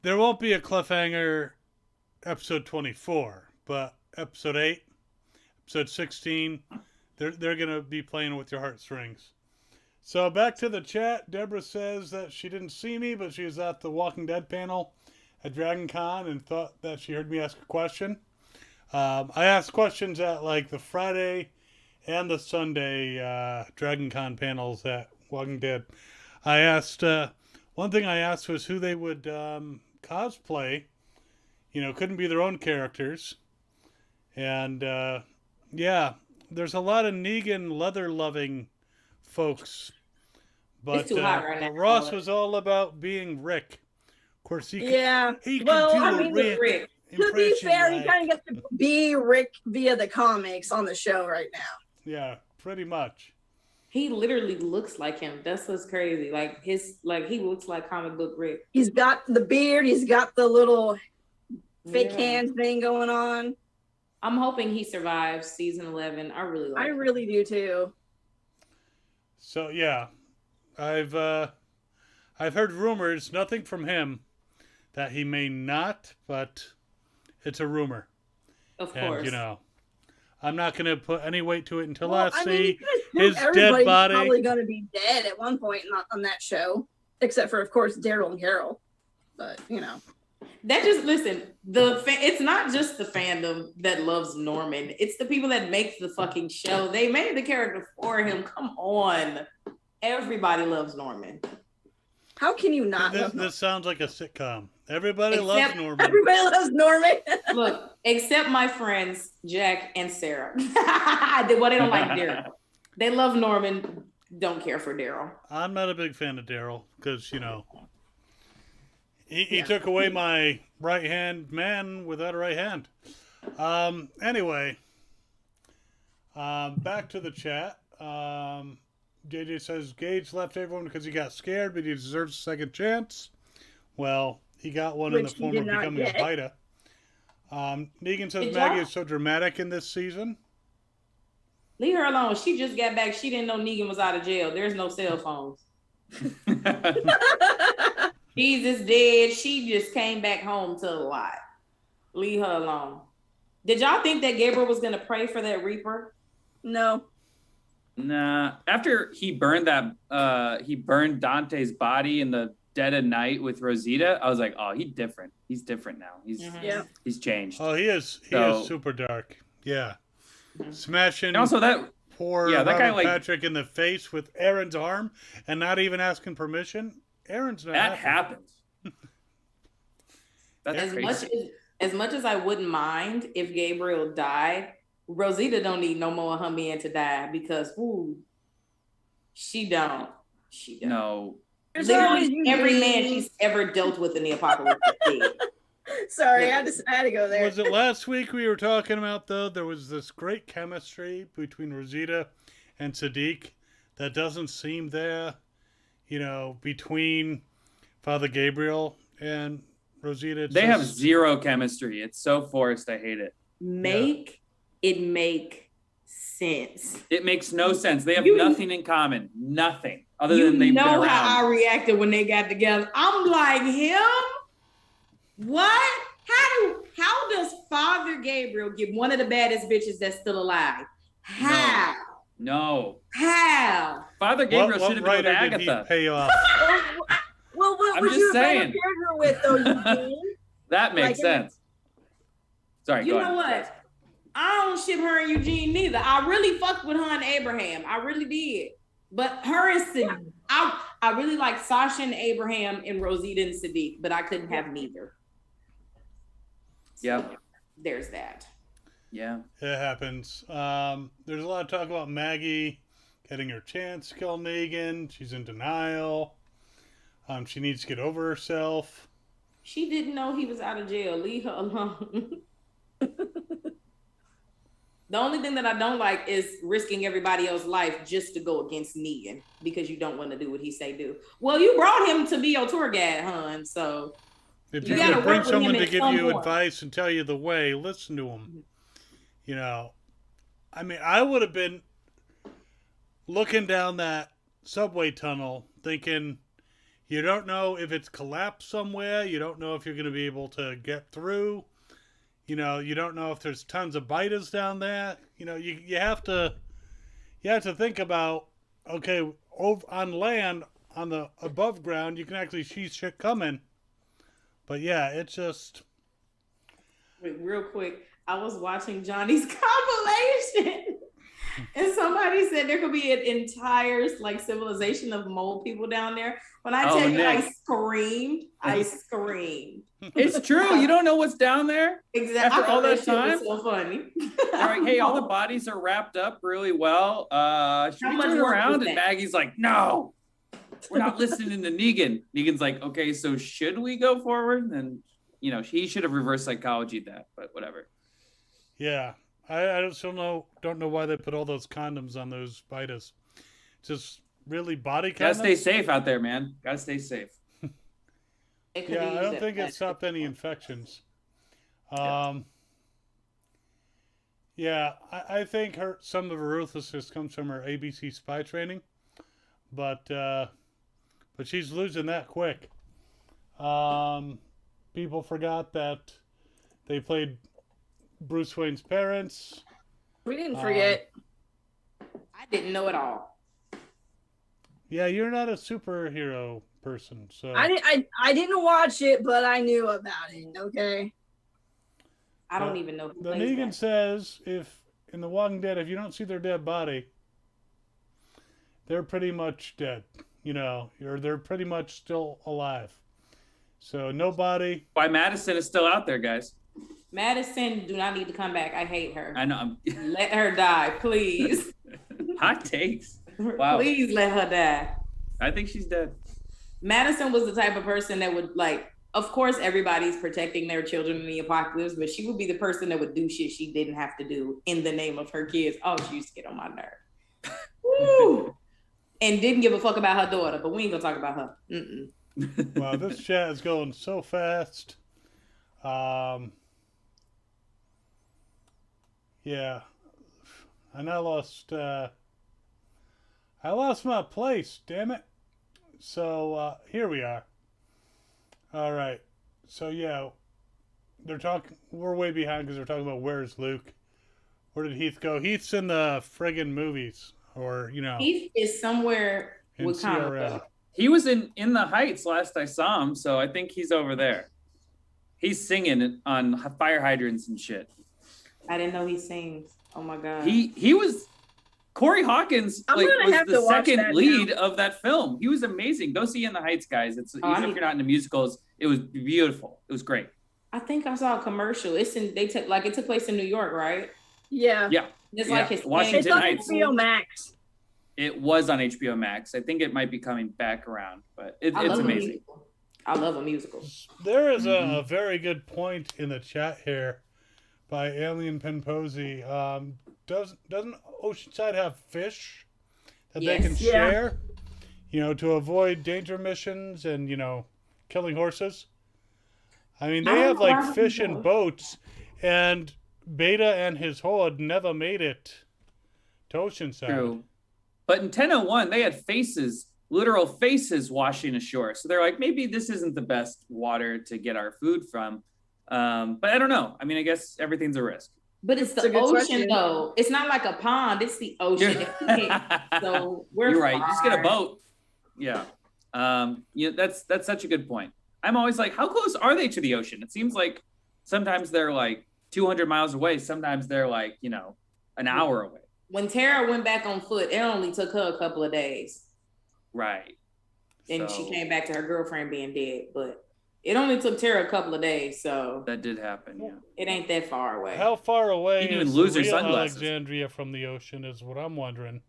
There won't be a cliffhanger episode 24, but episode 8, episode 16, they're going to be playing with your heartstrings. So back to the chat. Deborah says that she didn't see me, but she was at the Walking Dead panel at Dragon Con and thought that she heard me ask a question. I asked questions at like the Friday and the Sunday Dragon Con panels at Walking Dead. I asked, one thing I asked was who they would cosplay. Couldn't be their own characters. And there's a lot of Negan leather-loving folks. But it's too hot right now. Ross was all about being Rick. Of course, he could do a Rick. To be fair, he kind of gets to be Rick via the comics on the show right now. Yeah, pretty much. He literally looks like him. That's what's crazy. Like he looks like comic book Rick. He's got the beard. He's got the little fake hands thing going on. I'm hoping he survives season 11. I really like. I really do too. So yeah, I've heard rumors. Nothing from him that he may not, but it's a rumor. Of course. And, I'm not going to put any weight to it until I see his dead body. Probably going to be dead at one point on that show, except for, of course, Daryl and Carol. But That just listen. It's not just the fandom that loves Norman. It's the people that make the fucking show. They made the character for him. Come on, everybody loves Norman. How can you not? This sounds like a sitcom. Everybody loves Norman. Everybody loves Norman. Look, except my friends Jack and Sarah. They don't like Daryl. They love Norman. Don't care for Daryl. I'm not a big fan of Daryl because he took away my right hand man without a right hand. Anyway, back to the chat. JJ says Gage left everyone because he got scared, but he deserves a second chance. Well, he got one in the form of becoming a biter. Negan says Maggie is so dramatic in this season. Leave her alone. She just got back. She didn't know Negan was out of jail. There's no cell phones. Jesus dead. She just came back home to a lot. Leave her alone. Did y'all think that Gabriel was going to pray for that Reaper? No. Nah. After he burned Dante's body in the dead of night with Rosita, I was like, oh, he's different. He's different now. He's changed. Oh, he is super dark. Yeah. Smashing and also that that guy Patrick in the face with Aaron's arm and not even asking permission. Aaron's not that happens. That's as much as I wouldn't mind if Gabriel died, Rosita don't need no more of her man to die because she don't. No. Literally every man she's ever dealt with in the apocalypse. Sorry, I had to go there. Was it last week we were talking about, though, there was this great chemistry between Rosita and Sadiq that doesn't seem there, between Father Gabriel and Rosita. They have zero chemistry. It's so forced. I hate it. It make sense. It makes no sense. They have nothing in common. Nothing. Other than they've been around. How I reacted when they got together. I'm like, him? What? How does Father Gabriel get one of the baddest bitches that's still alive? How? No. How? Father Gabriel should have been with Agatha. Did he pay off? Well, what I'm was just your saying. partner with though, Eugene? That makes sense. Sorry, you know what? I don't ship her and Eugene neither. I really fucked with her and Abraham. I really did. But her and Sadiq, I really like Sasha and Abraham and Rosita and Sadiq, but I couldn't have neither. Yeah. There's that. Yeah. It happens. There's a lot of talk about Maggie getting her chance to kill Negan. She's in denial. She needs to get over herself. She didn't know he was out of jail. Leave her alone. The only thing that I don't like is risking everybody else's life just to go against Negan because you don't want to do what he say do. Well, you brought him to be your tour guide, hon, so if you're going to bring someone to give you advice and tell you the way, listen to him. I would have been looking down that subway tunnel thinking, you don't know if it's collapsed somewhere. You don't know if you're going to be able to get through. You don't know if there's tons of biters down there. You have to think about, okay, on land, on the above ground, you can actually see shit coming. But yeah, it's just. Wait, real quick, I was watching Johnny's compilation, and somebody said there could be an entire civilization of mole people down there. When I tell you, Nick. I screamed. It's true. You don't know what's down there. Exactly. After all that time, was so funny. They're like, hey, all the bodies are wrapped up really well. Should we turn around? And Maggie's like, no, we're not listening to Negan. Negan's like, okay, so should we go forward? And he should have reverse psychologied that, but whatever. Yeah, I just don't know why they put all those condoms on those biters. Just really body condoms. Gotta stay safe out there, man. Gotta stay safe. Yeah, I don't think it stopped any infections. I think some of her ruthlessness comes from her ABC spy training, but she's losing that quick. People forgot that they played Bruce Wayne's parents. We didn't forget. I didn't know it all. Yeah, you're not a superhero person. So I didn't watch it, but I knew about it. Okay. I don't even know who the plays Negan that. says if in The Walking Dead, if you don't see their dead body, they're pretty much dead. Or they're pretty much still alive. So no body. Why Madison is still out there, guys. Madison do not need to come back. I hate her. I know. Let her die, please. Hot takes. Wow. Please let her die. I think she's dead. Madison was the type of person that would of course everybody's protecting their children in the apocalypse, but she would be the person that would do shit she didn't have to do in the name of her kids. Oh, she used to get on my nerve. Woo! And didn't give a fuck about her daughter, but we ain't gonna talk about her. Mm-mm. Wow, this chat is going so fast. Yeah. And I lost my place, damn it. So here we are. All right. So yeah, we're way behind because they're talking about where's Luke. Where did Heath go? Heath's in the friggin' movies, or Heath is somewhere in with comic CRM. book. He was in the Heights last I saw him, so I think he's over there. He's singing on fire hydrants and shit. I didn't know he sings. Oh my god. He was Corey Hawkins was the second lead of that film. He was amazing. Go see In the Heights, guys. It's even if you're not into musicals, it was beautiful. It was great. I think I saw a commercial. It took place in New York, right? Yeah. Yeah. It's like his Washington Heights. HBO Max. It was on HBO Max. I think it might be coming back around, but it's amazing. I love a musical. There is a very good point in the chat here by Alien Penposey. Doesn't Oceanside have fish that they can share? To avoid danger missions and, killing horses? I mean, they have like fish and boats, and Beta and his horde never made it to Oceanside. True. But in 1001, they had literal faces washing ashore. So they're like, maybe this isn't the best water to get our food from. But I don't know. I mean, I guess everything's a risk. But it's the ocean, though. It's not like a pond. It's the ocean. So you're right. Just get a boat. Yeah. That's such a good point. I'm always like, how close are they to the ocean? It seems like sometimes they're like 200 miles away. Sometimes they're like, an hour away. When Tara went back on foot, it only took her a couple of days. Right. And she came back to her girlfriend being dead. But it only took Tara a couple of days, so that did happen. Yeah, it ain't that far away. How far away you is lose the your real sunglasses. Alexandria from the ocean? Is what I'm wondering.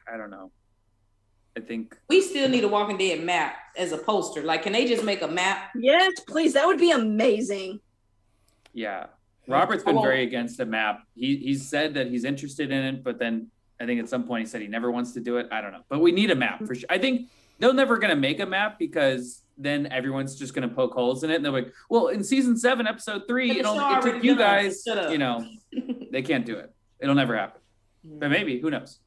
I don't know. I think we still need a Walking Dead map as a poster. Like, can they just make a map? Yes, please. That would be amazing. Yeah, Robert's been very against a map. He's said that he's interested in it, but then I think at some point he said he never wants to do it. I don't know, but we need a map for sure. I think they're never going to make a map because then everyone's just going to poke holes in it. And they're like, well, in season 7, episode 3, it took you guys, they can't do it. It'll never happen. But maybe, who knows?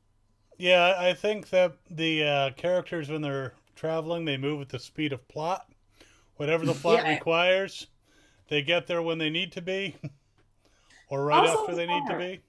Yeah, I think that the characters, when they're traveling, they move at the speed of plot. Whatever the plot requires, they get there when they need to be or right after they need to be.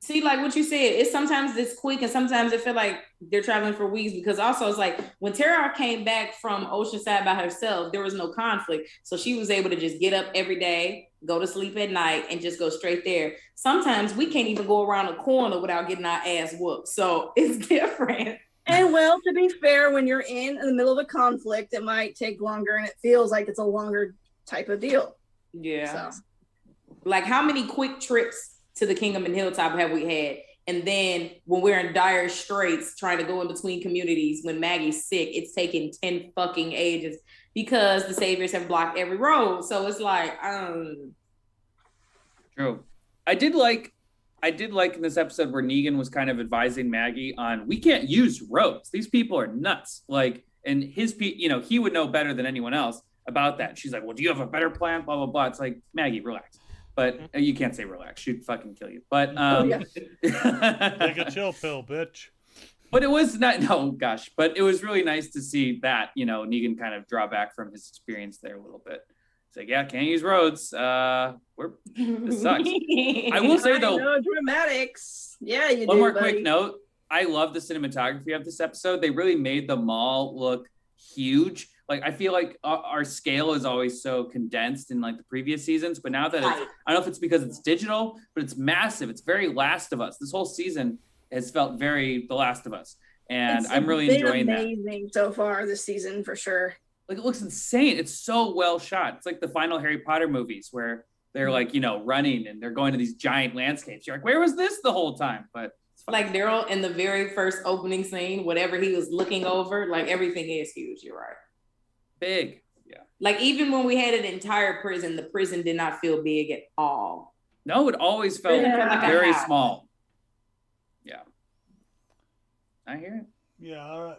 See, like what you said, it's sometimes it's quick and sometimes it feel like they're traveling for weeks, because also it's like when Tara came back from Oceanside by herself, there was no conflict. So she was able to just get up every day, go to sleep at night, and just go straight there. Sometimes we can't even go around a corner without getting our ass whooped. So it's different. And well, to be fair, when you're in the middle of a conflict, it might take longer and it feels like it's a longer type of deal. Yeah. So. Like how many quick trips to the Kingdom and Hilltop have we had? And then when we're in dire straits trying to go in between communities, when Maggie's sick, it's taken 10 fucking ages because the saviors have blocked every road. So it's like, True. I did like in this episode where Negan was kind of advising Maggie on, we can't use roads. These people are nuts. Like, and he would know better than anyone else about that. She's like, well, do you have a better plan? Blah, blah, blah. It's like, Maggie, relax. But you can't say relax. She'd fucking kill you. But take a chill pill, bitch. But it was not. No, gosh. But it was really nice to see that Negan kind of draw back from his experience there a little bit. It's like, yeah, can't use roads. This sucks. I will say though, no dramatics. Yeah, you one do, more buddy. quick note. I love the cinematography of this episode. They really made the mall look huge. Like, I feel like our scale is always so condensed in like the previous seasons, but now that it's, I don't know if it's because it's digital, but it's massive. It's very Last of Us. This whole season has felt very The Last of Us. And I'm really enjoying that. It's amazing so far this season for sure. Like, it looks insane. It's so well shot. It's like the final Harry Potter movies where they're like, you know, running and they're going to these giant landscapes. You're like, where was this the whole time? But like Daryl in the very first opening scene, whatever he was looking over, like everything is huge. You're right. Big. Yeah. Like even when we had an entire prison, the prison did not feel big at all. No, it always felt like very small. Yeah. I hear it. Yeah, all right.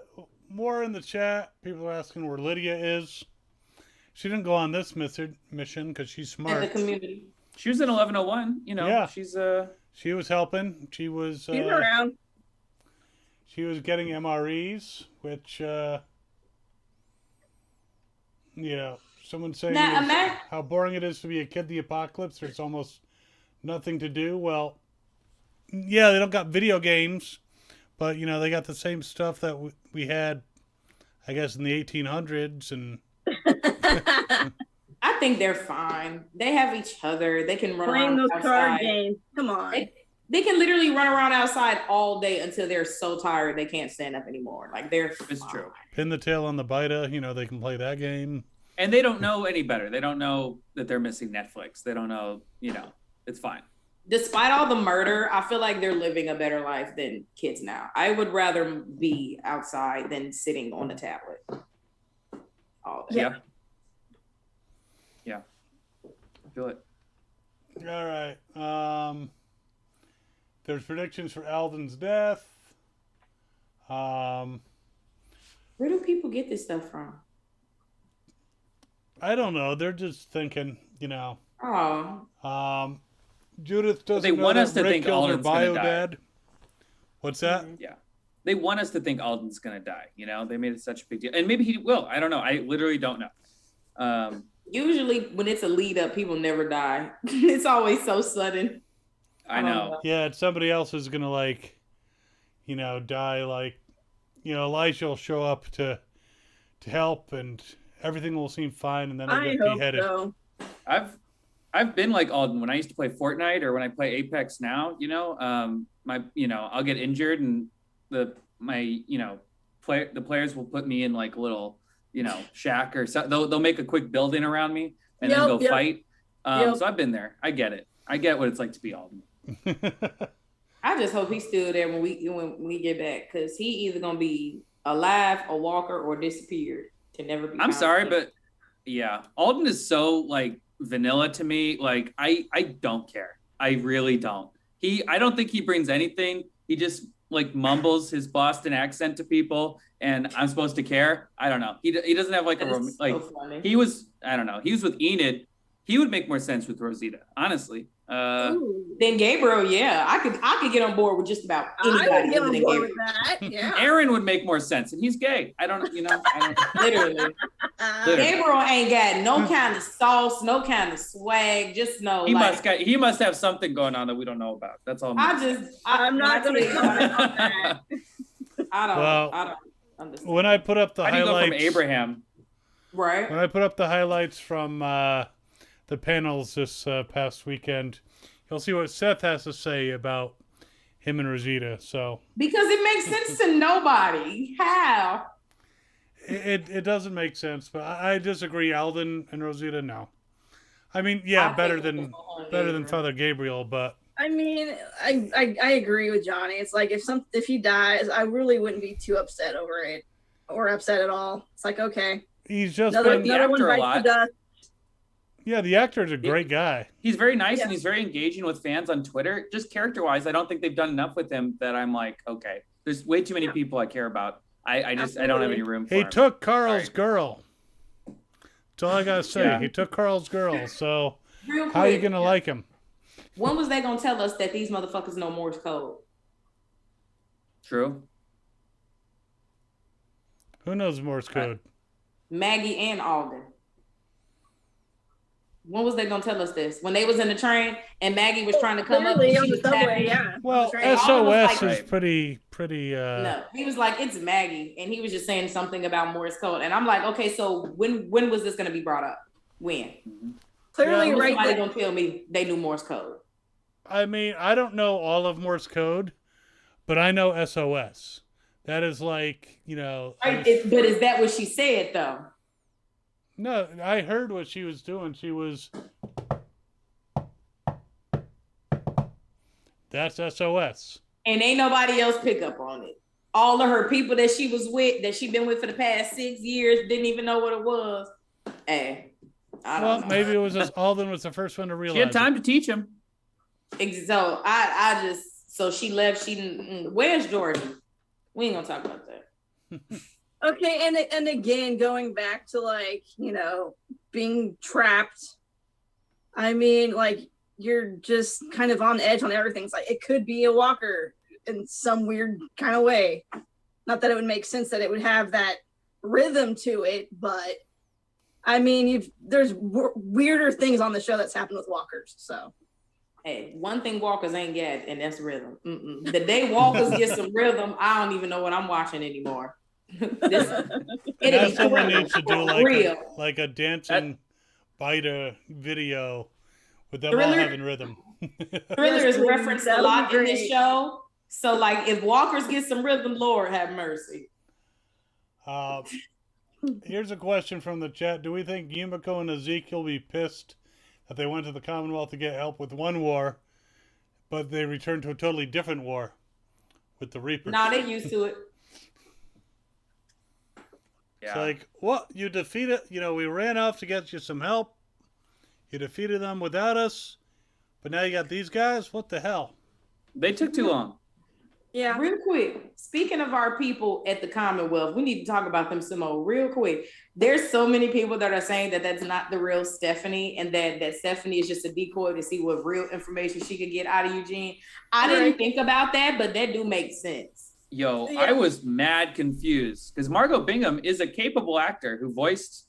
More in the chat. People are asking where Lydia is. She didn't go on this mission because she's smart. In the community. She was in 1101. You know, yeah. She was helping. She's around. She was getting MREs, which, someone saying how boring it is to be a kid in the apocalypse. There's almost nothing to do. Well, yeah, they don't got video games, but, they got the same stuff that we had, I guess, in the 1800s. And I think they're fine. They have each other. They can run around those outside. card games. Come on. They can literally run around outside all day until they're so tired they can't stand up anymore. Like it's fine. True. Pin the tail on the bita. They can play that game. And they don't know any better. They don't know that they're missing Netflix. They don't know, it's fine. Despite all the murder, I feel like they're living a better life than kids now. I would rather be outside than sitting on the tablet all day. Yeah. I feel it. All right. There's predictions for Alvin's death. Where do people get this stuff from? I don't know. They're just thinking, Oh. Judith doesn't they know want that us to Rick think killed her Alden's gonna bio die. dad. What's that? Yeah. They want us to think Alden's going to die. They made it such a big deal. And maybe he will. I don't know. I literally don't know. Usually when it's a lead up, people never die. It's always so sudden. I know. Yeah, somebody else is going to die. Elijah will show up to help and everything will seem fine. And then he'll get beheaded. So. I've been like Alden when I used to play Fortnite or when I play Apex now, I'll get injured and the players will put me in like a little, shack or so. They'll make a quick building around me and then go fight. So I've been there. I get it. I get what it's like to be Alden. I just hope he's still there when we get back, because he either gonna be alive, a walker, or disappeared to never be. I'm sorry, but yeah, Alden is so like vanilla to me. Like I don't care. I really don't. I don't think he brings anything. He just like mumbles his Boston accent to people, and I'm supposed to care. I don't know. He doesn't have like funny. He was, I don't know. He was with Enid. He would make more sense with Rosita, honestly. Then Gabriel, yeah, I could get on board with just about anybody. I would get on board with that. Yeah. Aaron would make more sense, and he's gay. I don't. Literally. Gabriel ain't got no kind of sauce, no kind of swag. Just no. He must have something going on that we don't know about. That's all. I'm not going to comment on that. I don't understand. When I put up the highlights, how do you go from Abraham? Right. When I put up the highlights from the panels this past weekend, you'll see what Seth has to say about him and Rosita. So because it makes sense to nobody. How? It doesn't make sense, but I disagree. Alden and Rosita, no. I mean, yeah, better than Father Gabriel, but I mean, I agree with Johnny. It's like if he dies, I really wouldn't be too upset over it or upset at all. It's like, okay, he's just another one bites the dust. Yeah, the actor is a great guy. He's very nice and he's very engaging with fans on Twitter. Just character-wise, I don't think they've done enough with him that I'm like, okay, there's way too many people I care about. I don't have any room for him. He took Carl's girl. That's all I gotta say. Yeah. He took Carl's girl. So how are you gonna like him? When was they gonna tell us that these motherfuckers know Morse code? True. Who knows Morse code? Maggie and Alden. When was they gonna tell us this? When they was in the train and Maggie was trying to come up Clearly and on she the was subway, tapping. yeah. Well, Alvin was SOS like- is pretty. No, he was like, it's Maggie, and he was just saying something about Morse code, and I'm like, okay, so when was this gonna be brought up? When? Clearly, Who's right. somebody gonna tell me they knew Morse code? I mean, I don't know all of Morse code, but I know SOS. That is like, Right, but is that what she said though? No, I heard what she was doing. She was. That's SOS. And ain't nobody else pick up on it. All of her people that she was with, that she been with for the past 6 years, didn't even know what it was. Hey, I don't know. Maybe it was just Alvin was the first one to realize. She had time to teach him. So so she left. Where's Jordan? We ain't gonna talk about that. Okay, and again, going back to like, being trapped. I mean, like, you're just kind of on edge on everything. It's like, it could be a walker in some weird kind of way. Not that it would make sense that it would have that rhythm to it, but I mean, there's weirder things on the show that's happened with walkers, so. Hey, one thing walkers ain't get, and that's rhythm. The day walkers get some rhythm, I don't even know what I'm watching anymore. Now someone needs to do like a dancing biter video with them all having rhythm. Thriller is referenced a lot in this show. So like if walkers get some rhythm, Lord have mercy. Here's a question from the chat. Do we think Yumiko and Ezekiel will be pissed that they went to the Commonwealth to get help with one war, but they returned to a totally different war with the Reapers? Nah, they used to it. Yeah. It's like, what? You defeated, we ran off to get you some help. You defeated them without us, but now you got these guys? What the hell? They took too long. Yeah. Real quick, speaking of our people at the Commonwealth, we need to talk about them some more real quick. There's so many people that are saying that that's not the real Stephanie and that Stephanie is just a decoy to see what real information she could get out of Eugene. I didn't think about that, but that do make sense. Yo, I was mad confused because Margot Bingham is a capable actor who voiced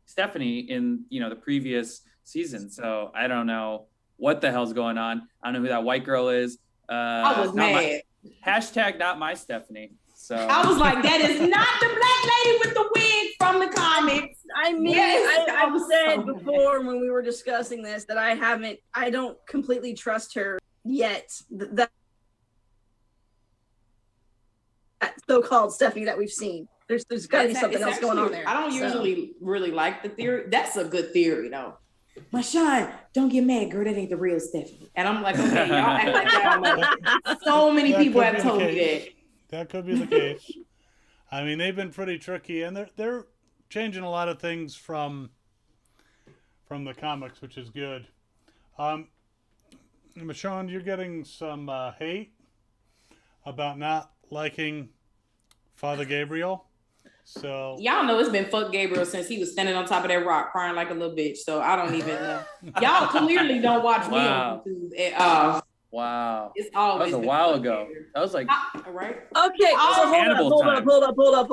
Stephanie in the previous season. So I don't know what the hell's going on. I don't know who that white girl is. I was mad. Hashtag not my Stephanie. So I was like, that is not the black lady with the wig from the comics. I mean, I've said before when we were discussing this that I don't completely trust her yet. That so-called Stephanie that we've seen. There's got to be something else going on there. I don't usually really like the theory. That's a good theory, though. Machond, don't get mad, girl. That ain't the real Stephanie. And I'm like, okay, y'all act like that. So many people have told me that. That could be the case. I mean, they've been pretty tricky, and they're changing a lot of things from the comics, which is good. Machond, you're getting some hate about not liking Father Gabriel. So y'all know it's been fuck Gabriel since he was standing on top of that rock crying like a little bitch. So I don't even know. Y'all clearly don't watch me on YouTube at all. Wow. It's always that was a while ago. That was like right. Okay, so hold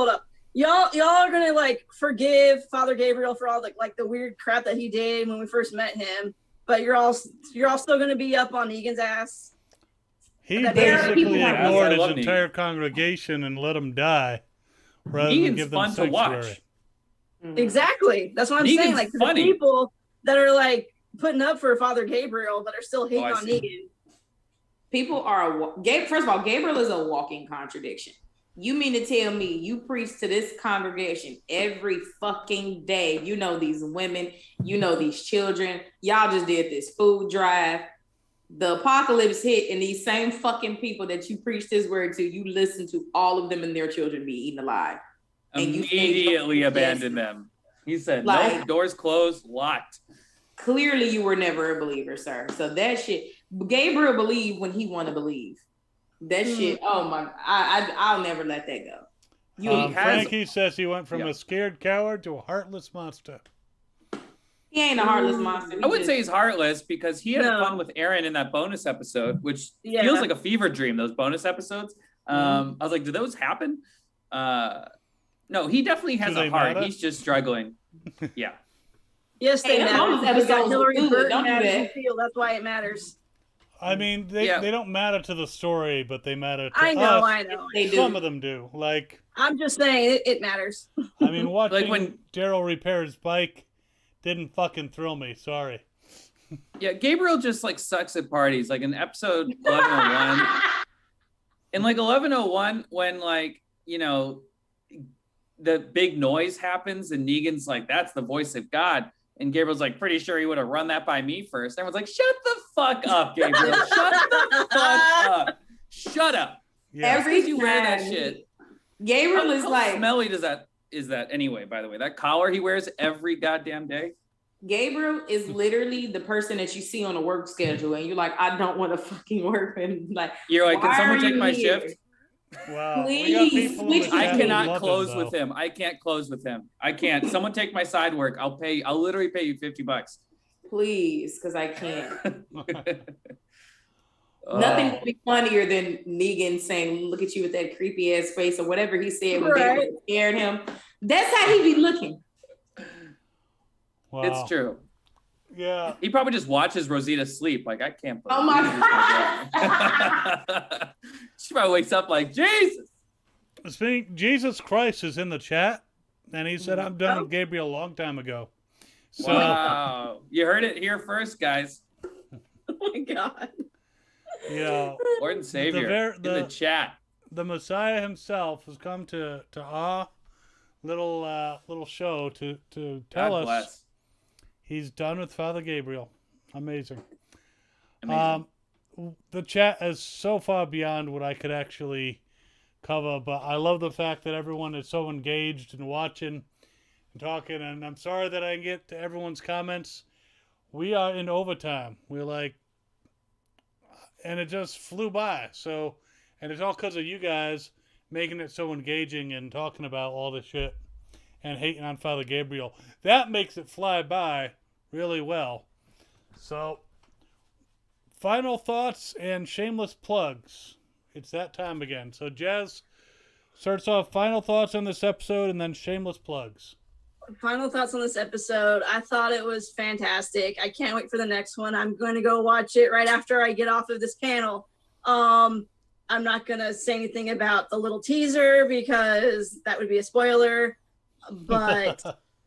up. Y'all are gonna like forgive Father Gabriel for all the weird crap that he did when we first met him, but you're all still gonna be up on Negan's ass. He basically ignored his entire congregation and let him die. Rather than give them fun to watch. Exactly. That's what I'm saying. Like the people that are like putting up for Father Gabriel but are still hating on Negan. People are first of all, Gabriel is a walking contradiction. You mean to tell me you preach to this congregation every fucking day? You know these women, you know these children. Y'all just did this food drive. The apocalypse hit, and these same fucking people that you preach this word to, you listen to all of them and their children be eaten alive. And immediately abandoned them. He said, no, doors closed, locked. Clearly you were never a believer, sir. So that shit, Gabriel believed when he want to believe. That shit, oh my, I'll never let that go. Frankie says he went from a scared coward to a heartless monster. He ain't a heartless monster. I wouldn't say he's heartless because he had fun with Aaron in that bonus episode, which feels like a fever dream, those bonus episodes. I was like, did those happen? No, he definitely has a heart. He's just struggling. Yeah. Yes, they Hey, them bonus matter. We got episodes Hillary were good. Burton Don't do Madison that. Field. That's why it matters. I mean, they don't matter to the story, but they matter to I know. us. They do. Some of them do. Like, I'm just saying it matters. I mean, watching Like when- Daryl repair his bike didn't fucking thrill me. Sorry. Yeah, Gabriel just like sucks at parties. Like in episode 1101, in like 1101, when like, you know, the big noise happens and Negan's like, that's the voice of God. And Gabriel's like, pretty sure he would have run that by me first. Everyone's like, shut the fuck up, Gabriel. Shut the fuck up. Shut up. Yeah. Every Every you wear that time. shit. Gabriel is How like, smelly is that anyway, by the way? That collar he wears every goddamn day. Gabriel is literally the person that you see on a work schedule, and you're like, I don't want to fucking work. And like, You're like, can why someone are take you my here? shift? Wow. Please We got people in the switch chat I who cannot love close him, with though. him. I can't close with him. I can't. Someone take my side work. I'll literally pay you $50. Please, because I can't. Oh. Nothing would be funnier than Negan saying, look at you with that creepy ass face, or whatever he said when Right. Gabriel scared him. That's how he be looking. Wow. It's true. Yeah. He probably just watches Rosita sleep. Like, I can't believe Oh my this. She probably wakes up like, Jesus. Jesus Christ is in the chat, and he said, I'm done Oh. with Gabriel a long time ago. So, Wow. You heard it here first, guys. Oh my god. yeah, Lord and Savior in the chat. the Messiah himself has come to our little show to tell God us bless. he's done with Father Gabriel. Amazing. Amazing. The chat is so far beyond what I could actually cover, but I love the fact that everyone is so engaged and watching and talking, and I'm sorry that I didn't get to everyone's comments. We are in overtime. We're like, and it just flew by. So, and it's all because of you guys making it so engaging and talking about all this shit and hating on Father Gabriel. That makes it fly by really well. So, final thoughts and shameless plugs. It's that time again. So, Jaz starts off final thoughts on this episode and then shameless plugs. Final thoughts on this episode. I thought it was fantastic. I can't wait for the next one. I'm going to go watch it right after I get off of this panel. I'm not going to say anything about the little teaser because that would be a spoiler, but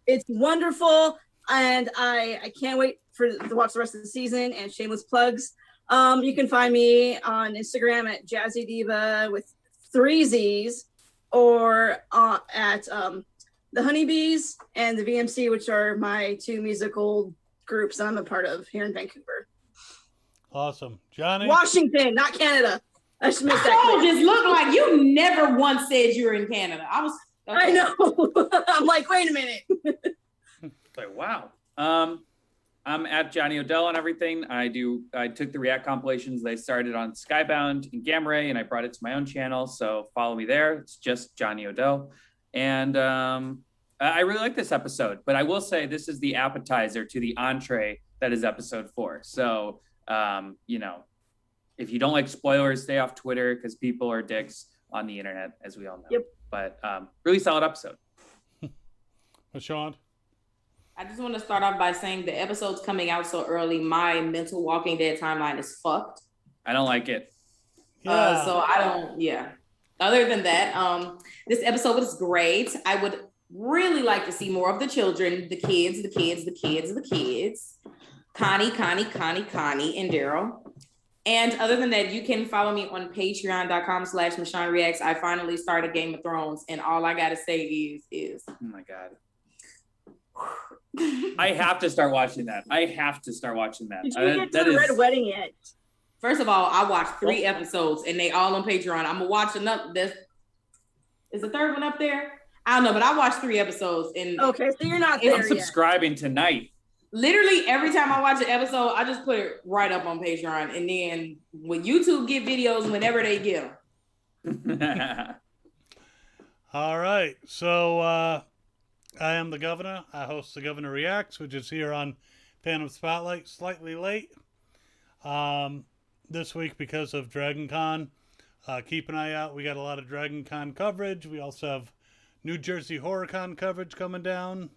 it's wonderful. And I can't wait to watch the rest of the season. And shameless plugs. You can find me on Instagram at Jazzy Diva with 3 Z's, or at the Honeybees and the VMC, which are my 2 musical groups I'm a part of here in Vancouver. Awesome. Johnny? Washington, not Canada. I should make that Oh, clear. just look like you never once said you were in Canada. I was. Okay. I know. I'm like, wait a minute. Like, wow. I'm at Johnny Odell on everything. I took the React compilations they started on Skybound and Gamma Ray, and I brought it to my own channel. So follow me there. It's just Johnny Odell. And I really like this episode, but I will say this is the appetizer to the entree that is episode 4. So, you know, if you don't like spoilers, stay off Twitter because people are dicks on the internet, as we all know. Yep. But really solid episode. Machond? I just want to start off by saying the episode's coming out so early. My mental Walking Dead timeline is fucked. I don't like it. Yeah. So I don't. Yeah. Other than that, this episode was great. I would really like to see more of the children, the kids. Connie, and Daryl. And other than that, you can follow me on patreon.com/Machond Reacts. I finally started Game of Thrones, and all I gotta say is Oh my God. I have to start watching that. Did you get to That the is- Red Wedding yet? First of all, I watched 3 episodes, and they all on Patreon. I'm gonna watch another. Is the 3rd one up there? I don't know, but I watched 3 episodes, and Okay, so you're not I'm there I'm yet. subscribing tonight. literally every time I watch an episode, I just put it right up on Patreon, and then when YouTube get videos whenever they get them. All right. So I am the governor. I host the Governor Reacts, which is here on Fandom Spotlight, slightly late this week because of Dragon Con. Keep an eye out. We got a lot of Dragon Con coverage. We also have New Jersey Horror Con coverage coming down.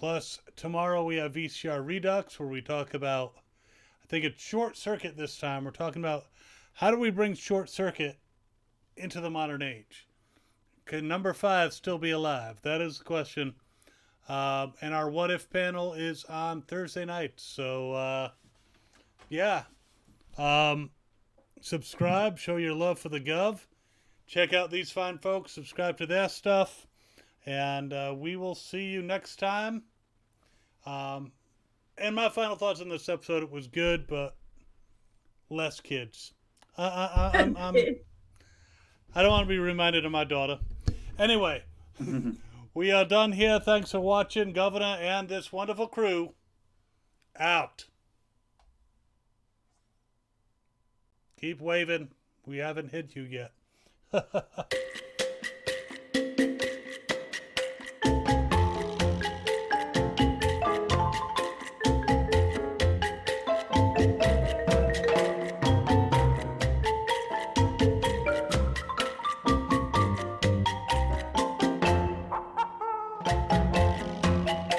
Plus, tomorrow we have VCR Redux, where we talk about, I think it's Short Circuit this time. We're talking about how do we bring Short Circuit into the modern age? Can number 5 still be alive? That is the question. And our What If panel is on Thursday night. So, yeah. Subscribe, show your love for the Gov. Check out these fine folks, subscribe to their stuff. And we will see you next time. And my final thoughts on this episode, it was good, but less kids. I don't want to be reminded of my daughter. Anyway, we are done here. Thanks for watching. Governor and this wonderful crew out. Keep waving. We haven't hit you yet.